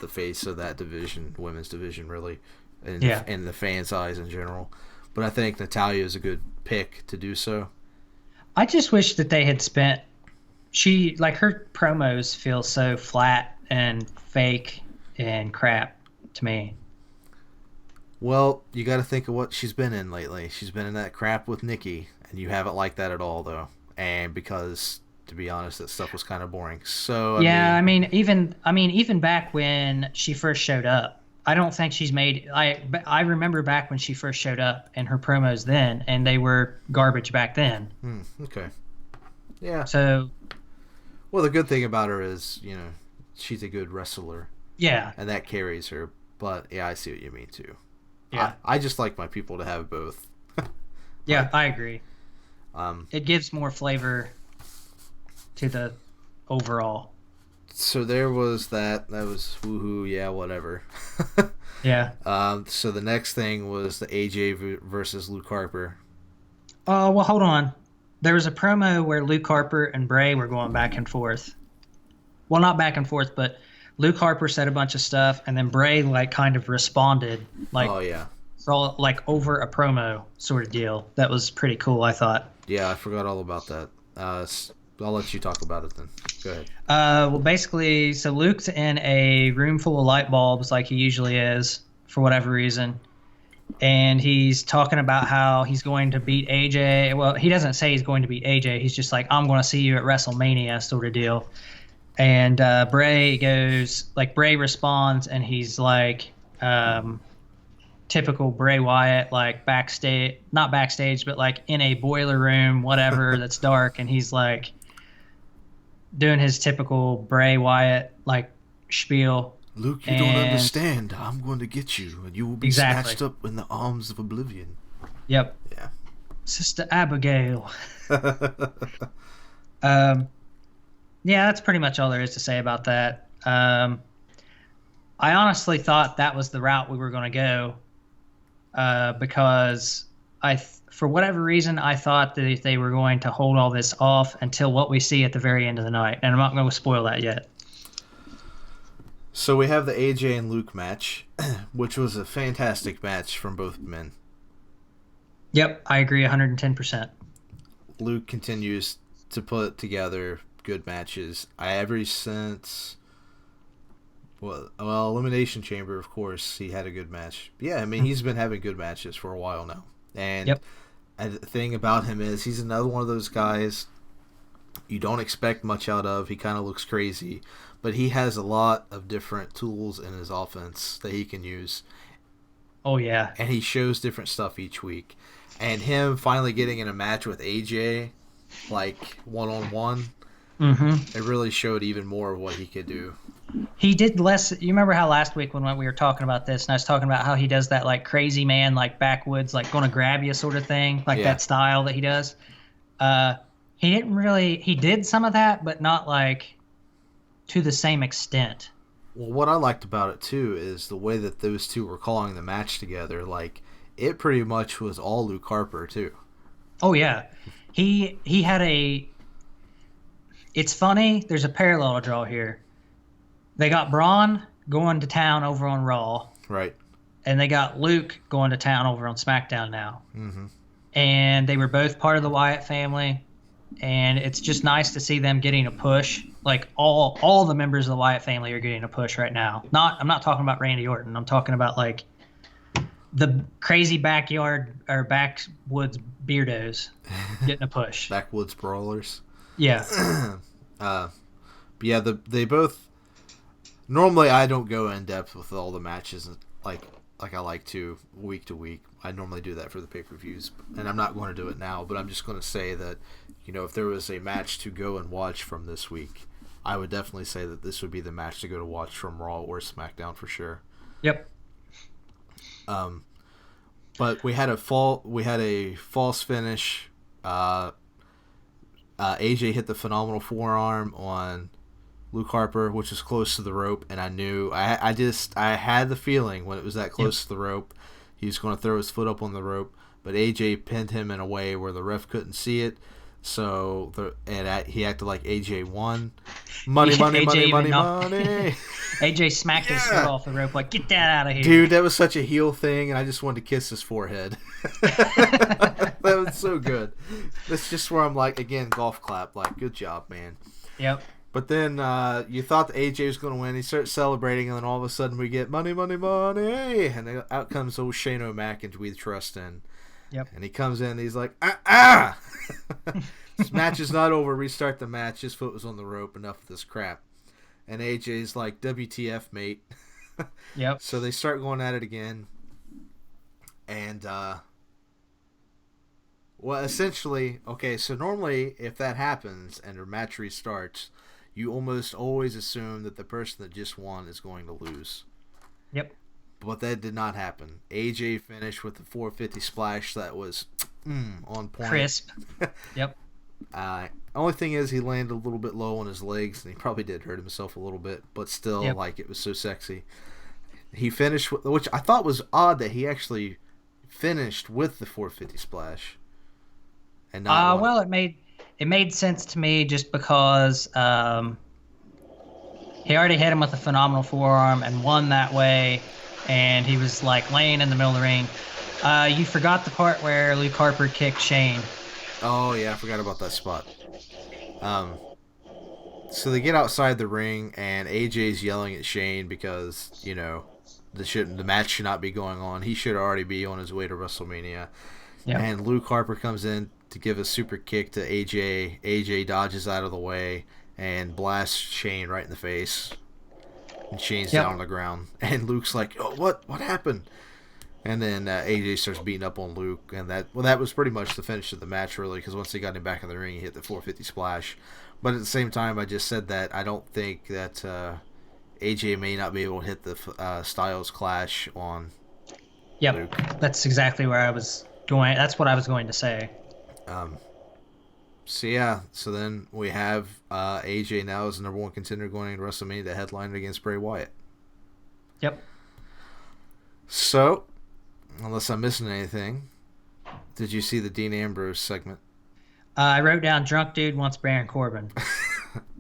the face of that division, women's division, really, and in the fans' eyes in general. But I think Natalya is a good pick to do so. I just wish that they had spent... her promos feel so flat and fake and crap to me. Well, you got to think of what she's been in lately. She's been in that crap with Nikki, and you haven't liked that at all, though. And because, to be honest, that stuff was kind of boring. So even back when she first showed up, I don't think she's made. I remember back when she first showed up and her promos then, and they were garbage back then. Okay. Yeah. So. Well, the good thing about her is, she's a good wrestler. Yeah. And that carries her. But yeah, I see what you mean too. Yeah. I just like my people to have both. Yeah, I agree. It gives more flavor to the overall. So there was that. That was woohoo. Yeah, whatever. Yeah. So the next thing was the AJ versus Luke Harper. Oh, well, hold on. There was a promo where Luke Harper and Bray were going back and forth. Well, not back and forth, but Luke Harper said a bunch of stuff, and then Bray kind of responded. Oh yeah. for all, like over a promo sort of deal. That was pretty cool, I thought. Yeah, I forgot all about that. I'll let you talk about it then. Go ahead. Well, basically, so Luke's in a room full of light bulbs, like he usually is, for whatever reason, and he's talking about how he's going to beat AJ. Well, he doesn't say he's going to beat AJ. He's just like, "I'm going to see you at WrestleMania," sort of deal. And Bray responds, and he's like, typical Bray Wyatt, like backstage, not backstage, but like in a boiler room, whatever, that's dark, and he's like doing his typical Bray Wyatt like spiel. Luke, you don't understand. I'm going to get you, and you will be snatched up in the arms of oblivion. Yep. Yeah. Sister Abigail. Yeah, that's pretty much all there is to say about that. I honestly thought that was the route we were going to go, because for whatever reason, I thought that they were going to hold all this off until what we see at the very end of the night, and I'm not going to spoil that yet. So we have the AJ and Luke match, which was a fantastic match from both men. Yep, I agree 110%. Luke continues to put together good matches. Ever since, well, Elimination Chamber, of course, he had a good match. Yeah, I mean, he's been having good matches for a while now. And the thing about him is he's another one of those guys you don't expect much out of. He kind of looks crazy, but he has a lot of different tools in his offense that he can use. Oh, yeah. And he shows different stuff each week. And him finally getting in a match with AJ, like one-on-one, it really showed even more of what he could do. He did less. You remember how last week when we were talking about this, and I was talking about how he does that like crazy man, like backwoods, like going to grab you sort of thing, like that style that he does. He didn't really. He did some of that, but not like to the same extent. Well, what I liked about it too is the way that those two were calling the match together. Like it pretty much was all Luke Harper too. Oh yeah, he had a. It's funny. There's a parallel to draw here. They got Braun going to town over on Raw. Right. And they got Luke going to town over on SmackDown now. Mm-hmm. And they were both part of the Wyatt family. And it's just nice to see them getting a push. Like all the members of the Wyatt family are getting a push right now. I'm not talking about Randy Orton. I'm talking about like the crazy backyard or backwoods beardos getting a push. Backwoods brawlers. Yeah. But yeah, they both. Normally, I don't go in depth with all the matches like I like to week. I normally do that for the pay-per-views, and I'm not going to do it now. But I'm just going to say that, if there was a match to go and watch from this week, I would definitely say that this would be the match to go to watch from Raw or SmackDown for sure. Yep. But we had a false finish. AJ hit the phenomenal forearm on Luke Harper, which is close to the rope, and I knew I had the feeling when it was that close to the rope, he was going to throw his foot up on the rope, but AJ pinned him in a way where the ref couldn't see it, so he acted like AJ won. Money. AJ smacked his foot off the rope, like, get that out of here. Dude, that was such a heel thing, and I just wanted to kiss his forehead. That was so good. That's just where I'm like, again, golf clap, like, good job, man. Yep. But then you thought that AJ was going to win. He starts celebrating, and then all of a sudden we get money. And then out comes old Shane O'Mac and We Trust in. Yep. And he comes in, and he's like, This match is not over. Restart the match. His foot was on the rope. Enough of this crap. And AJ's like, WTF, mate. Yep. So they start going at it again. And, well, essentially, okay, so normally if that happens and a match restarts, you almost always assume that the person that just won is going to lose. Yep. But that did not happen. AJ finished with the 450 splash that was on point. Crisp. Yep. Only thing is he landed a little bit low on his legs, and he probably did hurt himself a little bit, but still, like, it was so sexy. He finished with, which I thought was odd that he actually finished with the 450 splash. And not well, it made sense to me just because he already hit him with a phenomenal forearm and won that way, and he was like laying in the middle of the ring. You forgot the part where Luke Harper kicked Shane. Oh yeah, I forgot about that spot. Um, so they get outside the ring, and AJ's yelling at Shane because the match should not be going on. He should already be on his way to WrestleMania. Yep. And Luke Harper comes in to give a super kick to AJ. AJ dodges out of the way and blasts Shane right in the face. And Shane's Yep. down on the ground. And Luke's like, "Oh, what? What happened?" And then AJ starts beating up on Luke, and that was pretty much the finish of the match, really, because once they got him back in the ring, he hit the 450 splash. But at the same time, I just said that I don't think that AJ may not be able to hit the Styles Clash on Yep. Luke. That's exactly where I was going. That's what I was going to say. So yeah, so then we have AJ now as the number one contender going into WrestleMania to headline against Bray Wyatt. Yep. So, unless I'm missing anything, did you see the Dean Ambrose segment? I wrote down drunk dude wants Baron Corbin.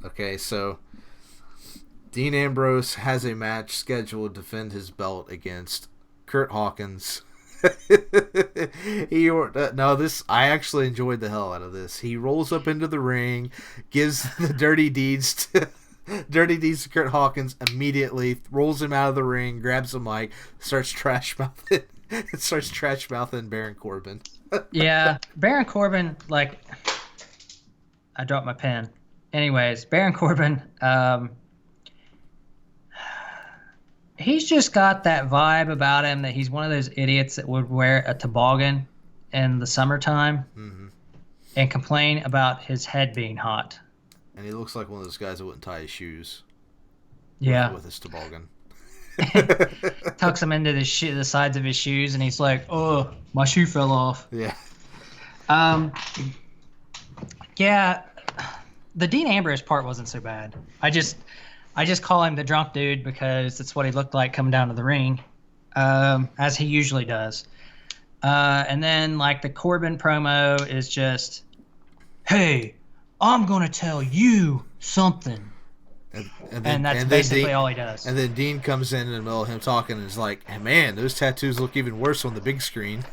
Okay, so Dean Ambrose has a match scheduled to defend his belt against Kurt Hawkins. I actually enjoyed the hell out of this. He rolls up into the ring, gives the dirty deeds to Kurt Hawkins immediately, rolls him out of the ring, grabs the mic, starts trash mouthing Baron Corbin. Yeah, Baron Corbin, like, I dropped my pen. Anyways, Baron Corbin, he's just got that vibe about him that he's one of those idiots that would wear a toboggan in the summertime and complain about his head being hot. And he looks like one of those guys that wouldn't tie his shoes. Yeah. With his toboggan. Tucks him into the sides of his shoes, and he's like, "Oh, my shoe fell off." Yeah. Yeah. The Dean Ambrose part wasn't so bad. I just call him the drunk dude because that's what he looked like coming down to the ring, as he usually does. And then like the Corbin promo is just, "Hey, I'm gonna tell you something." And that's basically all he does. And then Dean comes in the middle of him talking and is like, hey, man, those tattoos look even worse on the big screen.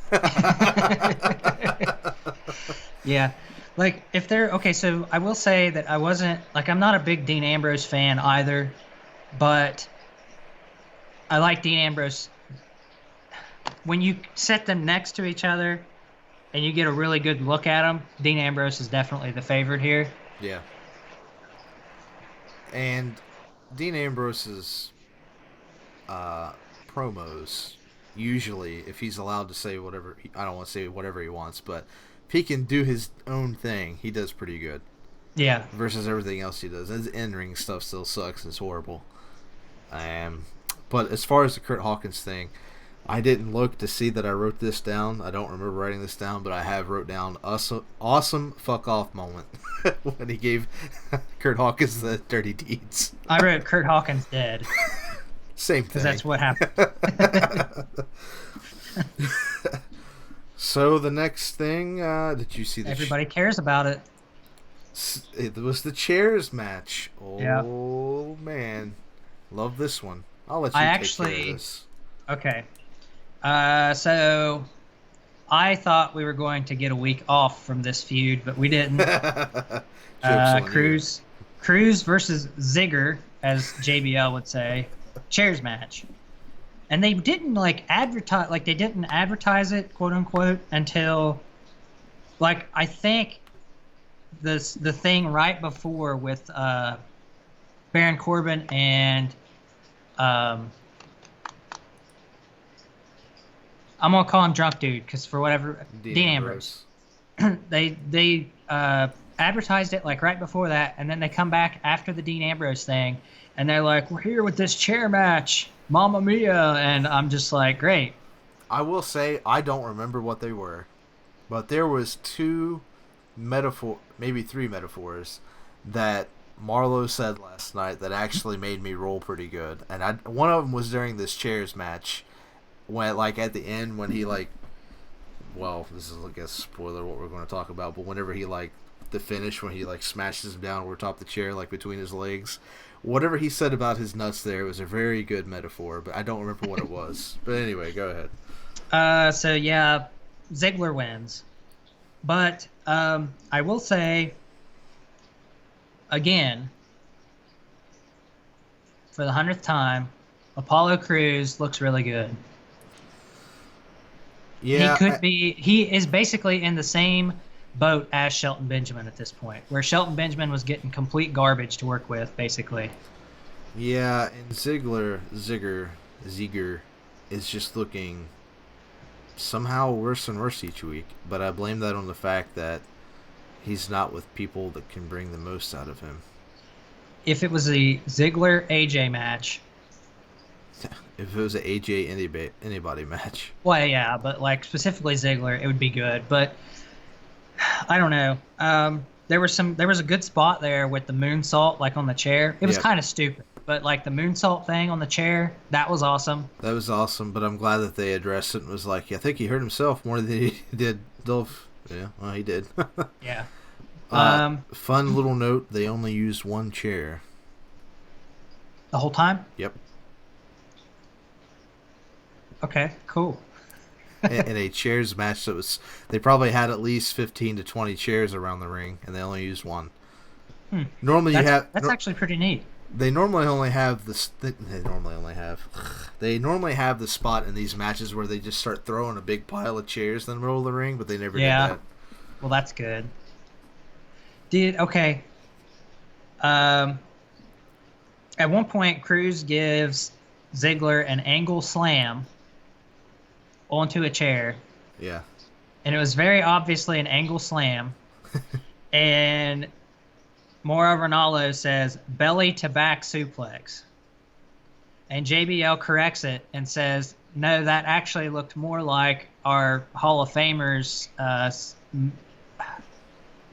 Yeah. Like, if they're... Okay, so I will say that I wasn't... Like, I'm not a big Dean Ambrose fan either, but I like Dean Ambrose. When you set them next to each other and you get a really good look at them, Dean Ambrose is definitely the favorite here. Yeah. And Dean Ambrose's promos, usually, if he's allowed to say whatever, I don't want to say whatever he wants, but if he can do his own thing, he does pretty good. Yeah. Versus everything else he does. His in-ring stuff still sucks. It's horrible. But as far as the Kurt Hawkins thing, I didn't look to see that I wrote this down. I don't remember writing this down, but I have wrote down awesome fuck off moment when he gave Kurt Hawkins the dirty deeds. I wrote Kurt Hawkins dead. Same thing. Because that's what happened. So the next thing, did you see the Everybody cares about it. It was the chairs match. Oh, yeah. Man. Love this one. I'll let you take care of this. Okay. So I thought we were going to get a week off from this feud, but we didn't. Cruz versus Ziggler, as JBL would say, chairs match. And they didn't advertise it, quote unquote, until I think the thing right before with Baron Corbin and I'm gonna call him drunk dude because for whatever Dean Ambrose. They advertised it right before that, and then they come back after the Dean Ambrose thing, and they're like, "We're here with this chair match, Mamma Mia," and I'm just like, "Great." I will say I don't remember what they were, but there was maybe three metaphors that Marlo said last night that actually made me roll pretty good, and one of them was during this chairs match. When at the end when he this is a spoiler what we're going to talk about, but whenever he the finish when he smashes him down over top the chair between his legs, whatever he said about his nuts there was a very good metaphor, but I don't remember what it was. But anyway, go ahead. So yeah, Ziggler wins. But I will say again, for the 100th time, Apollo Crews looks really good. He Yeah, could be. He is basically in the same boat as Shelton Benjamin at this point, where Shelton Benjamin was getting complete garbage to work with, basically. yeah, and Ziegler is just looking somehow worse and worse each week. But I blame that on the fact that he's not with people that can bring the most out of him. If it was the Ziggler AJ match, If it was an AJ anybody match, well, yeah, but like specifically Ziggler, it would be good. But I don't know. There was a good spot there with the moonsault, like on the chair. It was yep, kind of stupid, but like the moonsault thing on the chair, that was awesome. that was awesome. But I'm glad that they addressed it and was like, I think he hurt himself more than he did Dolph. Yeah, well, he did. Yeah. uh, Um, fun little note: they only used one chair. the whole time. Yep. Okay, cool. In a chairs match that was, they probably had at least 15 to 20 chairs around the ring, and they only used one. Hmm. Normally you have That's actually pretty neat. they normally only have this. They normally only have. They normally have the spot in these matches where they just start throwing a big pile of chairs in the middle of the ring, but they never did Yeah. that. Well, that's good. Okay. Um, at one point, Cruz gives Ziggler an angle slam onto a chair, Yeah. and it was very obviously an angle slam. And Mauro Ranallo says belly to back suplex, and JBL corrects it and says, "No, that actually looked more like our Hall of Famers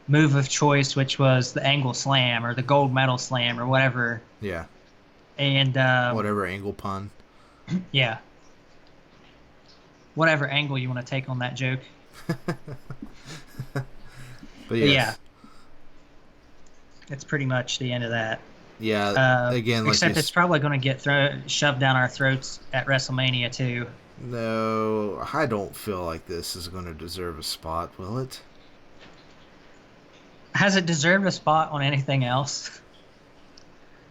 move of choice, which was the angle slam or the gold medal slam or whatever." Yeah. And Whatever angle pun. yeah, whatever angle you want to take on that joke. But But yes. yeah, it's pretty much the end of that. Yeah. Again, like Except you it's probably going to get shoved down our throats at WrestleMania too. no, I don't feel like this is going to deserve a spot, will it? Has it deserved a spot on anything else?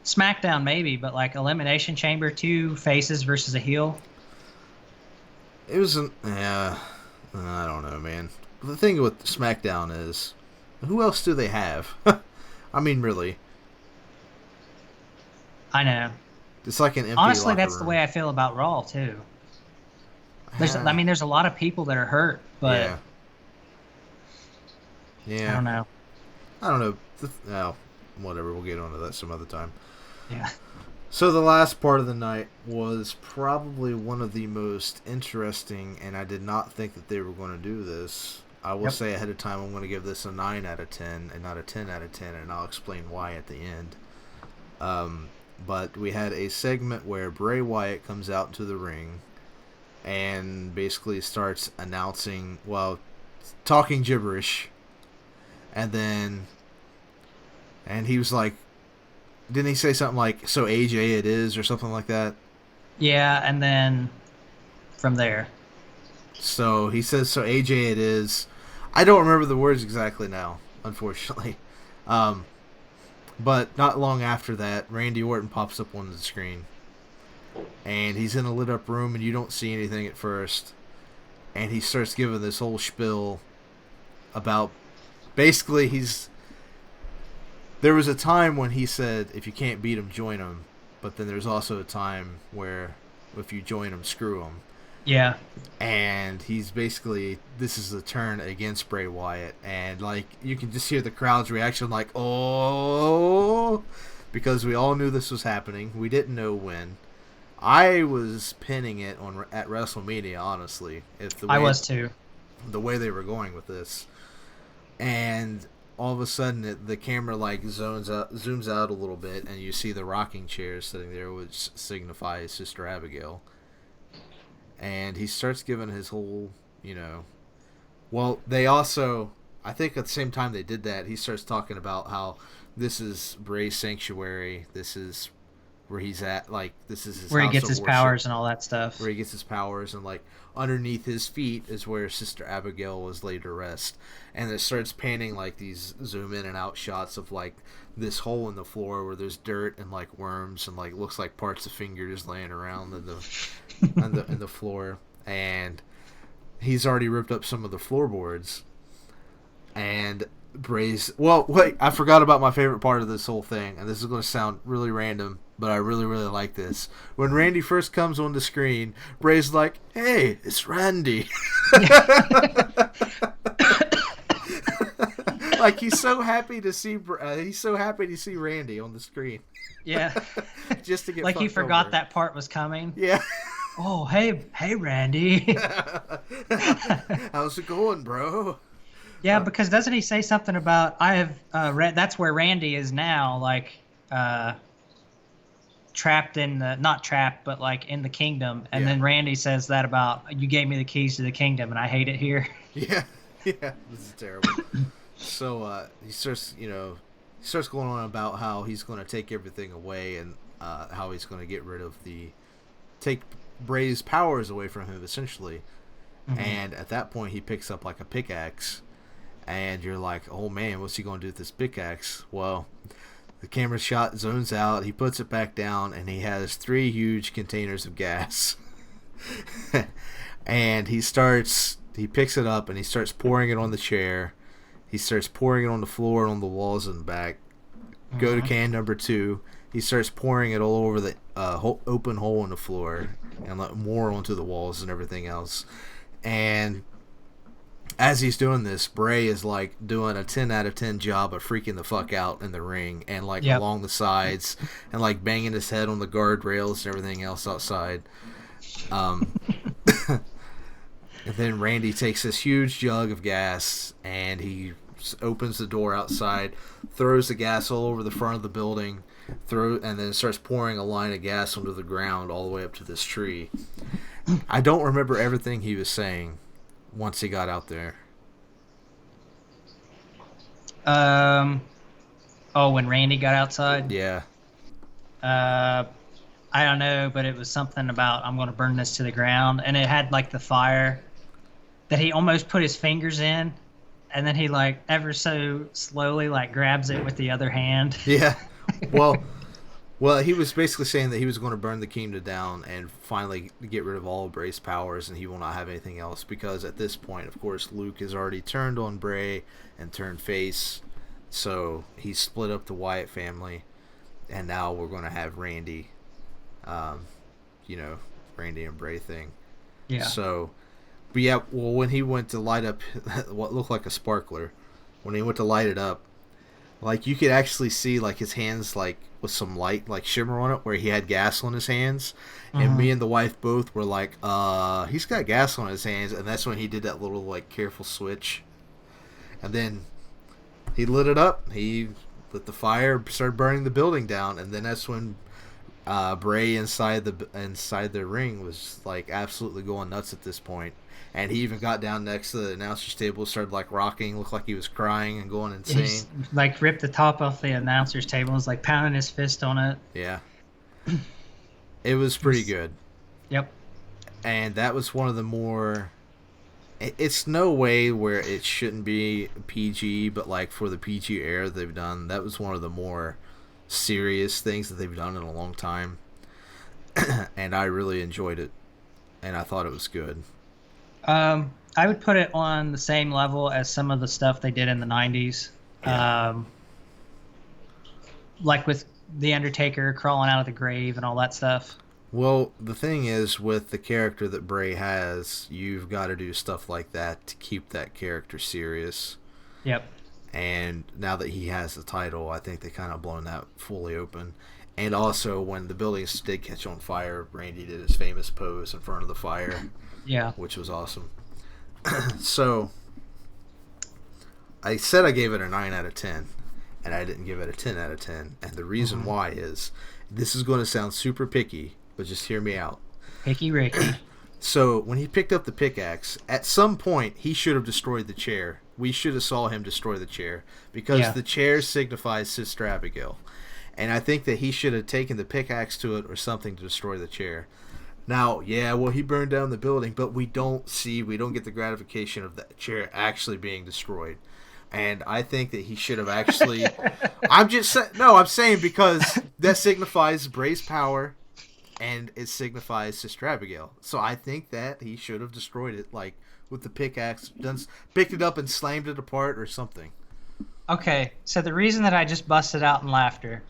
SmackDown maybe, but like Elimination Chamber, two faces versus a heel. It was an yeah. I don't know, man. The thing with SmackDown is, who else do they have? I mean, really, I know. it's like an empty. Honestly, locker that's room. the way I feel about Raw too. Yeah. There's a lot of people that are hurt, but yeah. Yeah. I don't know. I don't know. No, whatever. We'll get onto that some other time. Yeah. So the last part of the night was probably one of the most interesting, and I did not think that they were going to do this. I will Yep. say ahead of time I'm going to give this a 9 out of 10 and not a 10 out of 10, and I'll explain why at the end. But we had a segment where Bray Wyatt comes out into the ring and basically starts announcing, well, talking gibberish, and he was like, didn't he say something like, so AJ it is, or something like that? Yeah, and then from there. So he says, so AJ it is. I don't remember the words exactly now, unfortunately. But not long after that, Randy Orton pops up on the screen. And he's in a lit up room, and you don't see anything at first. And he starts giving this whole spiel about, basically, there was a time when he said, if you can't beat him, join him. But then there's also a time where if you join him, screw him. Yeah. And he's basically, this is the turn against Bray Wyatt. And, like, you can just hear the crowd's reaction, like, oh, because we all knew this was happening. We didn't know when. I was pinning it at WrestleMania, honestly. I was too. The way they were going with this. And all of a sudden, the camera, like, zooms out a little bit, and you see the rocking chairs sitting there, which signifies Sister Abigail. And he starts giving his whole, well, they also, I think at the same time they did that, he starts talking about how this is Bray's sanctuary, this is where he's at. Like, this is his Where he house gets of his worship, powers and all that stuff. where he gets his powers, and like underneath his feet is where Sister Abigail was laid to rest. And it starts panning like these zoom in and out shots of like this hole in the floor where there's dirt and like worms and like looks like parts of fingers laying around in the floor. And he's already ripped up some of the floorboards. And Bray's... Well, wait, I forgot about my favorite part of this whole thing, and this is going to sound really random, but I really, really like this. When Randy first comes on the screen, Bray's like, "Hey, it's Randy." Like, he's so happy to see Randy on the screen. Yeah. Just to get like he forgot over. that part was coming. Yeah. Oh, hey, Randy. How's it going, bro? Yeah, because doesn't he say something about I have read? That's where Randy is now, like trapped in the not trapped, but like in the kingdom. And then Randy says that about you gave me the keys to the kingdom, and I hate it here. Yeah, this is terrible. So he starts going on about how he's going to take everything away and how he's going to get rid of take Bray's powers away from him, essentially. Mm-hmm. And at that point, he picks up like a pickaxe. And you're like, oh man, what's he going to do with this pickaxe? Well, the camera shot zones out, he puts it back down, and he has 3 huge containers of gas. And he picks it up and he starts pouring it on the chair. He starts pouring it on the floor and on the walls in the back. Mm-hmm. Go to can number 2. He starts pouring it all over the open hole in the floor and more onto the walls and everything else. And as he's doing this, Bray is like doing a 10 out of 10 job of freaking the fuck out in the ring and like along the sides and like banging his head on the guardrails and everything else outside. And then Randy takes this huge jug of gas and he opens the door outside, throws the gas all over the front of the building, and then starts pouring a line of gas onto the ground all the way up to this tree. I don't remember everything he was saying once he got out there. When Randy got outside? Yeah. I don't know, but it was something about I'm going to burn this to the ground. And it had like the fire that he almost put his fingers in. And then he like ever so slowly like grabs it with the other hand. Yeah. Well, he was basically saying that he was going to burn the kingdom down and finally get rid of all of Bray's powers, and he will not have anything else because at this point, of course, Luke has already turned on Bray and turned face, so he split up the Wyatt family, and now we're going to have Randy, Randy and Bray thing. Yeah. So, but yeah, well, when he went to light up what looked like a sparkler, when he went to light it up, like you could actually see like his hands like with some light like shimmer on it where he had gas on his hands. And me and the wife both were like, he's got gas on his hands. And that's when he did that little like careful switch. And then he lit it up. He lit the fire, started burning the building down. And then that's when Bray inside the ring was like absolutely going nuts at this point. And he even got down next to the announcer's table, started like rocking, looked like he was crying and going insane. He like ripped the top off the announcer's table and was like pounding his fist on it. Yeah. It was pretty good. Yep. And that was one of the more... It's no way where it shouldn't be PG, but like for the PG era they've done, that was one of the more serious things that they've done in a long time. And I really enjoyed it. And I thought it was good. I would put it on the same level as some of the stuff they did in the 90s. Yeah. Like with The Undertaker crawling out of the grave and all that stuff. Well, the thing is, with the character that Bray has, you've got to do stuff like that to keep that character serious. Yep. And now that he has the title, I think they kind of blown that fully open. And also, when the buildings did catch on fire, Randy did his famous pose in front of the fire. Yeah. Which was awesome. So, I said I gave it a 9 out of 10, and I didn't give it a 10 out of 10. And the reason why is, this is going to sound super picky, but just hear me out. Picky Ricky. So, when he picked up the pickaxe, at some point, he should have destroyed the chair. We should have saw him destroy the chair, because the chair signifies Sister Abigail. And I think that he should have taken the pickaxe to it or something to destroy the chair. Now, yeah, well, he burned down the building, but we don't get the gratification of the chair actually being destroyed. And I think that he should have actually. I'm saying because that signifies Bray's power, and it signifies Sister Abigail. So I think that he should have destroyed it, like with the pickaxe, picked it up and slammed it apart or something. Okay, so the reason that I just busted out in laughter,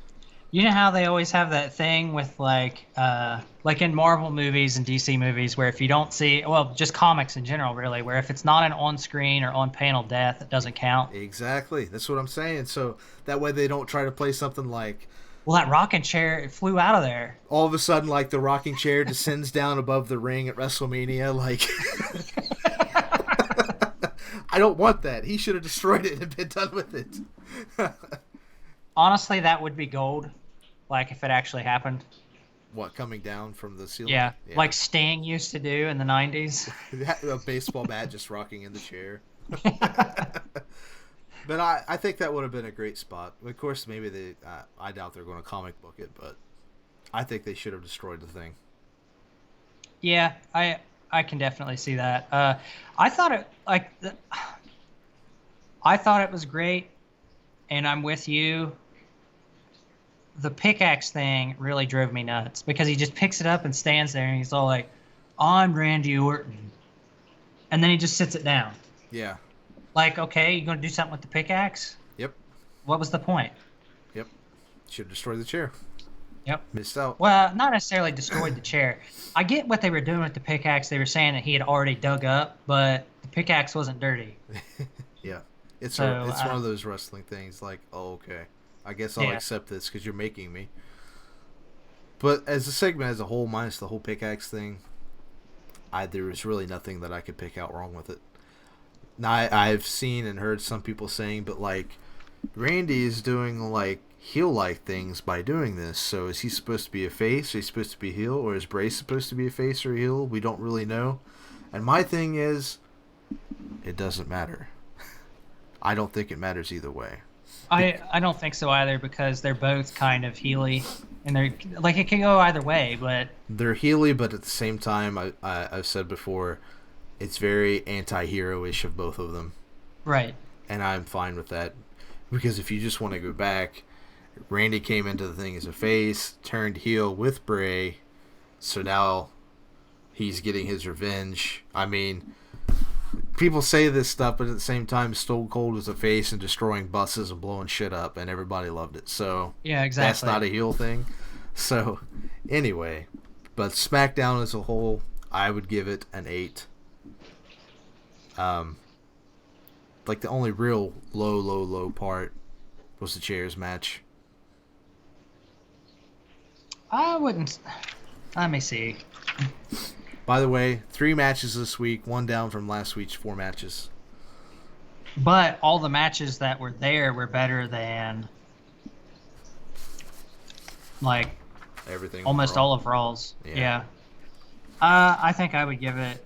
you know how they always have that thing with like in Marvel movies and DC movies where if you don't see, well, just comics in general, really, where if it's not an on-screen or on-panel death, it doesn't count. Exactly, that's what I'm saying. So that way they don't try to play something like, well, that rocking chair, it flew out of there. All of a sudden, like the rocking chair descends down above the ring at WrestleMania, like. I don't want that. He should have destroyed it and been done with it. Honestly, that would be gold. Like if it actually happened. What, coming down from the ceiling? Yeah. Like Sting used to do in the 90s. A baseball bat just rocking in the chair. But I think that would have been a great spot. Of course, maybe I doubt they're going to comic book it, but I think they should have destroyed the thing. Yeah, I can definitely see that. I thought it was great, and I'm with you. The pickaxe thing really drove me nuts because he just picks it up and stands there and he's all like, "I'm Randy Orton," and then he just sits it down. Yeah. Like, okay, you gonna do something with the pickaxe? Yep. What was the point? Yep. Should have destroyed the chair. Yep. Missed out. Well, not necessarily destroyed the chair. I get what they were doing with the pickaxe. They were saying that he had already dug up, but the pickaxe wasn't dirty. Yeah. It's one of those wrestling things like, oh, okay. I guess I'll accept this because you're making me. But as a segment as a whole, minus the whole pickaxe thing, there was really nothing that I could pick out wrong with it. Now, I've seen and heard some people saying, but like, Randy is doing like heel-like things by doing this. So is he supposed to be a face? Or is he supposed to be a heel? Or is Bray supposed to be a face or a heel? We don't really know. And my thing is, it doesn't matter. I don't think it matters either way. I don't think so either because they're both kind of heely, and they're like it can go either way. But they're heely, but at the same time, I've said before, it's very anti-hero-ish of both of them. Right. And I'm fine with that because if you just want to go back, Randy came into the thing as a face, turned heel with Bray, so now he's getting his revenge. I mean, people say this stuff, but at the same time, Stone Cold was a face and destroying buses and blowing shit up, and everybody loved it. So yeah, exactly. That's not a heel thing. So anyway, but SmackDown as a whole, I would give it an 8. Like the only real low part was the chairs match. I wouldn't. Let me see. By the way, 3 matches this week, 1 down from last week's 4 matches. But all the matches that were there were better than like everything. Almost all of Raw's. Yeah. I think I would give it.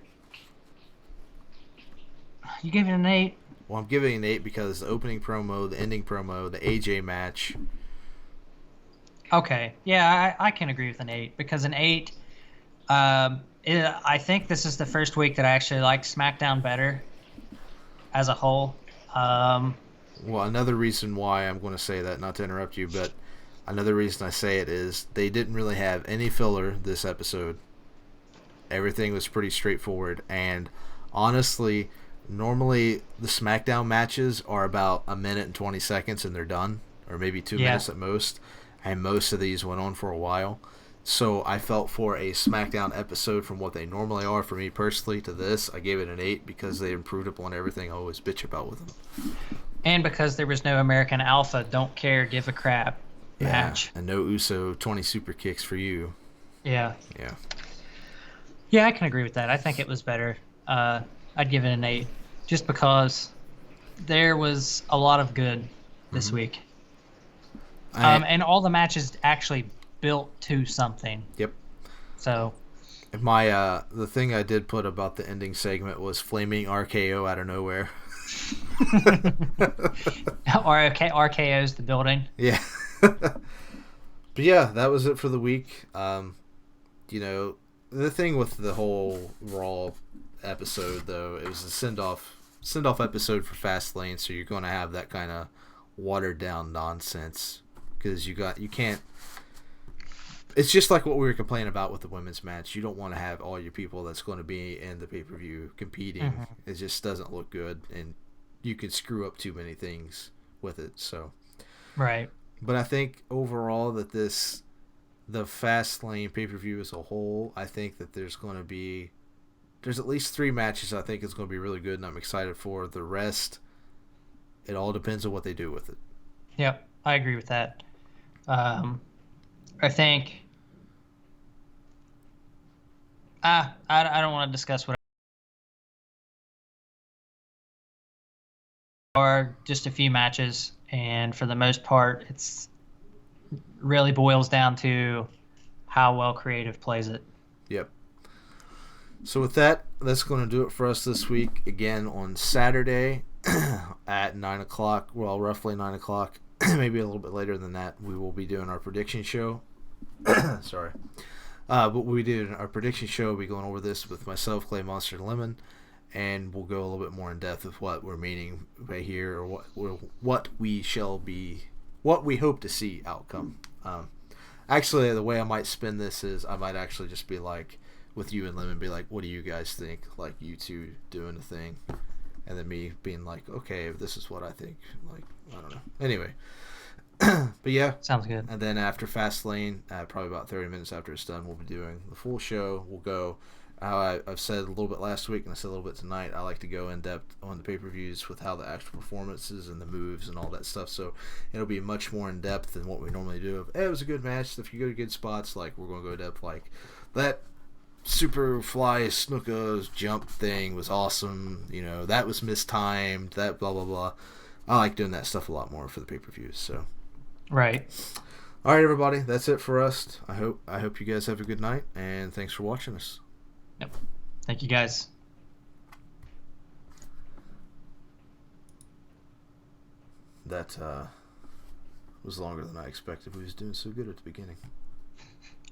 You gave it an 8? Well, I'm giving it an 8 because the opening promo, the ending promo, the AJ match. Okay. Yeah, I can agree with an 8 because an 8. I think this is the first week that I actually liked SmackDown better as a whole. Well, another reason why I'm going to say that, not to interrupt you, but another reason I say it is they didn't really have any filler this episode. Everything was pretty straightforward, and honestly, normally the SmackDown matches are about 1 minute and 20 seconds and they're done, or maybe 2 minutes at most, and most of these went on for a while. So I felt for a SmackDown episode from what they normally are for me personally to this, I gave it an 8 because they improved upon everything I always bitch about with them. And because there was no American Alpha, don't care, give a crap match. And no Uso 20 super kicks for you. Yeah. Yeah. Yeah, I can agree with that. I think it was better. I'd give it an 8 just because there was a lot of good this week. And all the matches actually built to something. Yep. So my the thing I did put about the ending segment was flaming RKO out of nowhere. RKO's the building. Yeah. But yeah, that was it for the week. You know, the thing with the whole Raw episode though, it was a send off episode for Fastlane, so you're going to have that kind of watered down nonsense because you can't. It's just like what we were complaining about with the women's match. You don't want to have all your people that's going to be in the pay per view competing. Mm-hmm. It just doesn't look good, and you could screw up too many things with it. So, Right. but I think overall that the Fastlane pay per view as a whole, I think that there's at least 3 matches I think is going to be really good, and I'm excited for. The rest, it all depends on what they do with it. Yep, I agree with that. I think I don't want to discuss what are just a few matches, and for the most part, it's really boils down to how well creative plays it. Yep. So with that, that's going to do it for us this week. Again on Saturday at 9 o'clock. Well, roughly 9 o'clock. Maybe a little bit later than that. We will be doing our prediction show. Sorry. But we did our prediction show. We'll be going over this with myself, Clay Monster, and Lemon, and we'll go a little bit more in depth of what we're meaning right here, or what we hope to see outcome. Actually, the way I might spin this is I might actually just be like, with you and Lemon, be like, what do you guys think? Like, you two doing the thing, and then me being like, okay, this is what I think. Like, I don't know. Anyway. But yeah, Sounds good. and then after Fastlane, probably about 30 minutes after it's done, we'll be doing the full show. We'll go, how I've said a little bit last week, and I said a little bit tonight, I like to go in depth on the pay-per-views with how the actual performances and the moves and all that stuff. So it'll be much more in depth than what we normally do. Hey, it was a good match. If you go to good spots, like we're going to go in depth, like that Superfly Snuka's jump thing was awesome. You know, that was mistimed. That blah blah blah. I like doing that stuff a lot more for the pay-per-views. So. Right. All right, everybody. That's it for us. I hope you guys have a good night, and thanks for watching us. Yep. Thank you, guys. That was longer than I expected. We was doing so good at the beginning.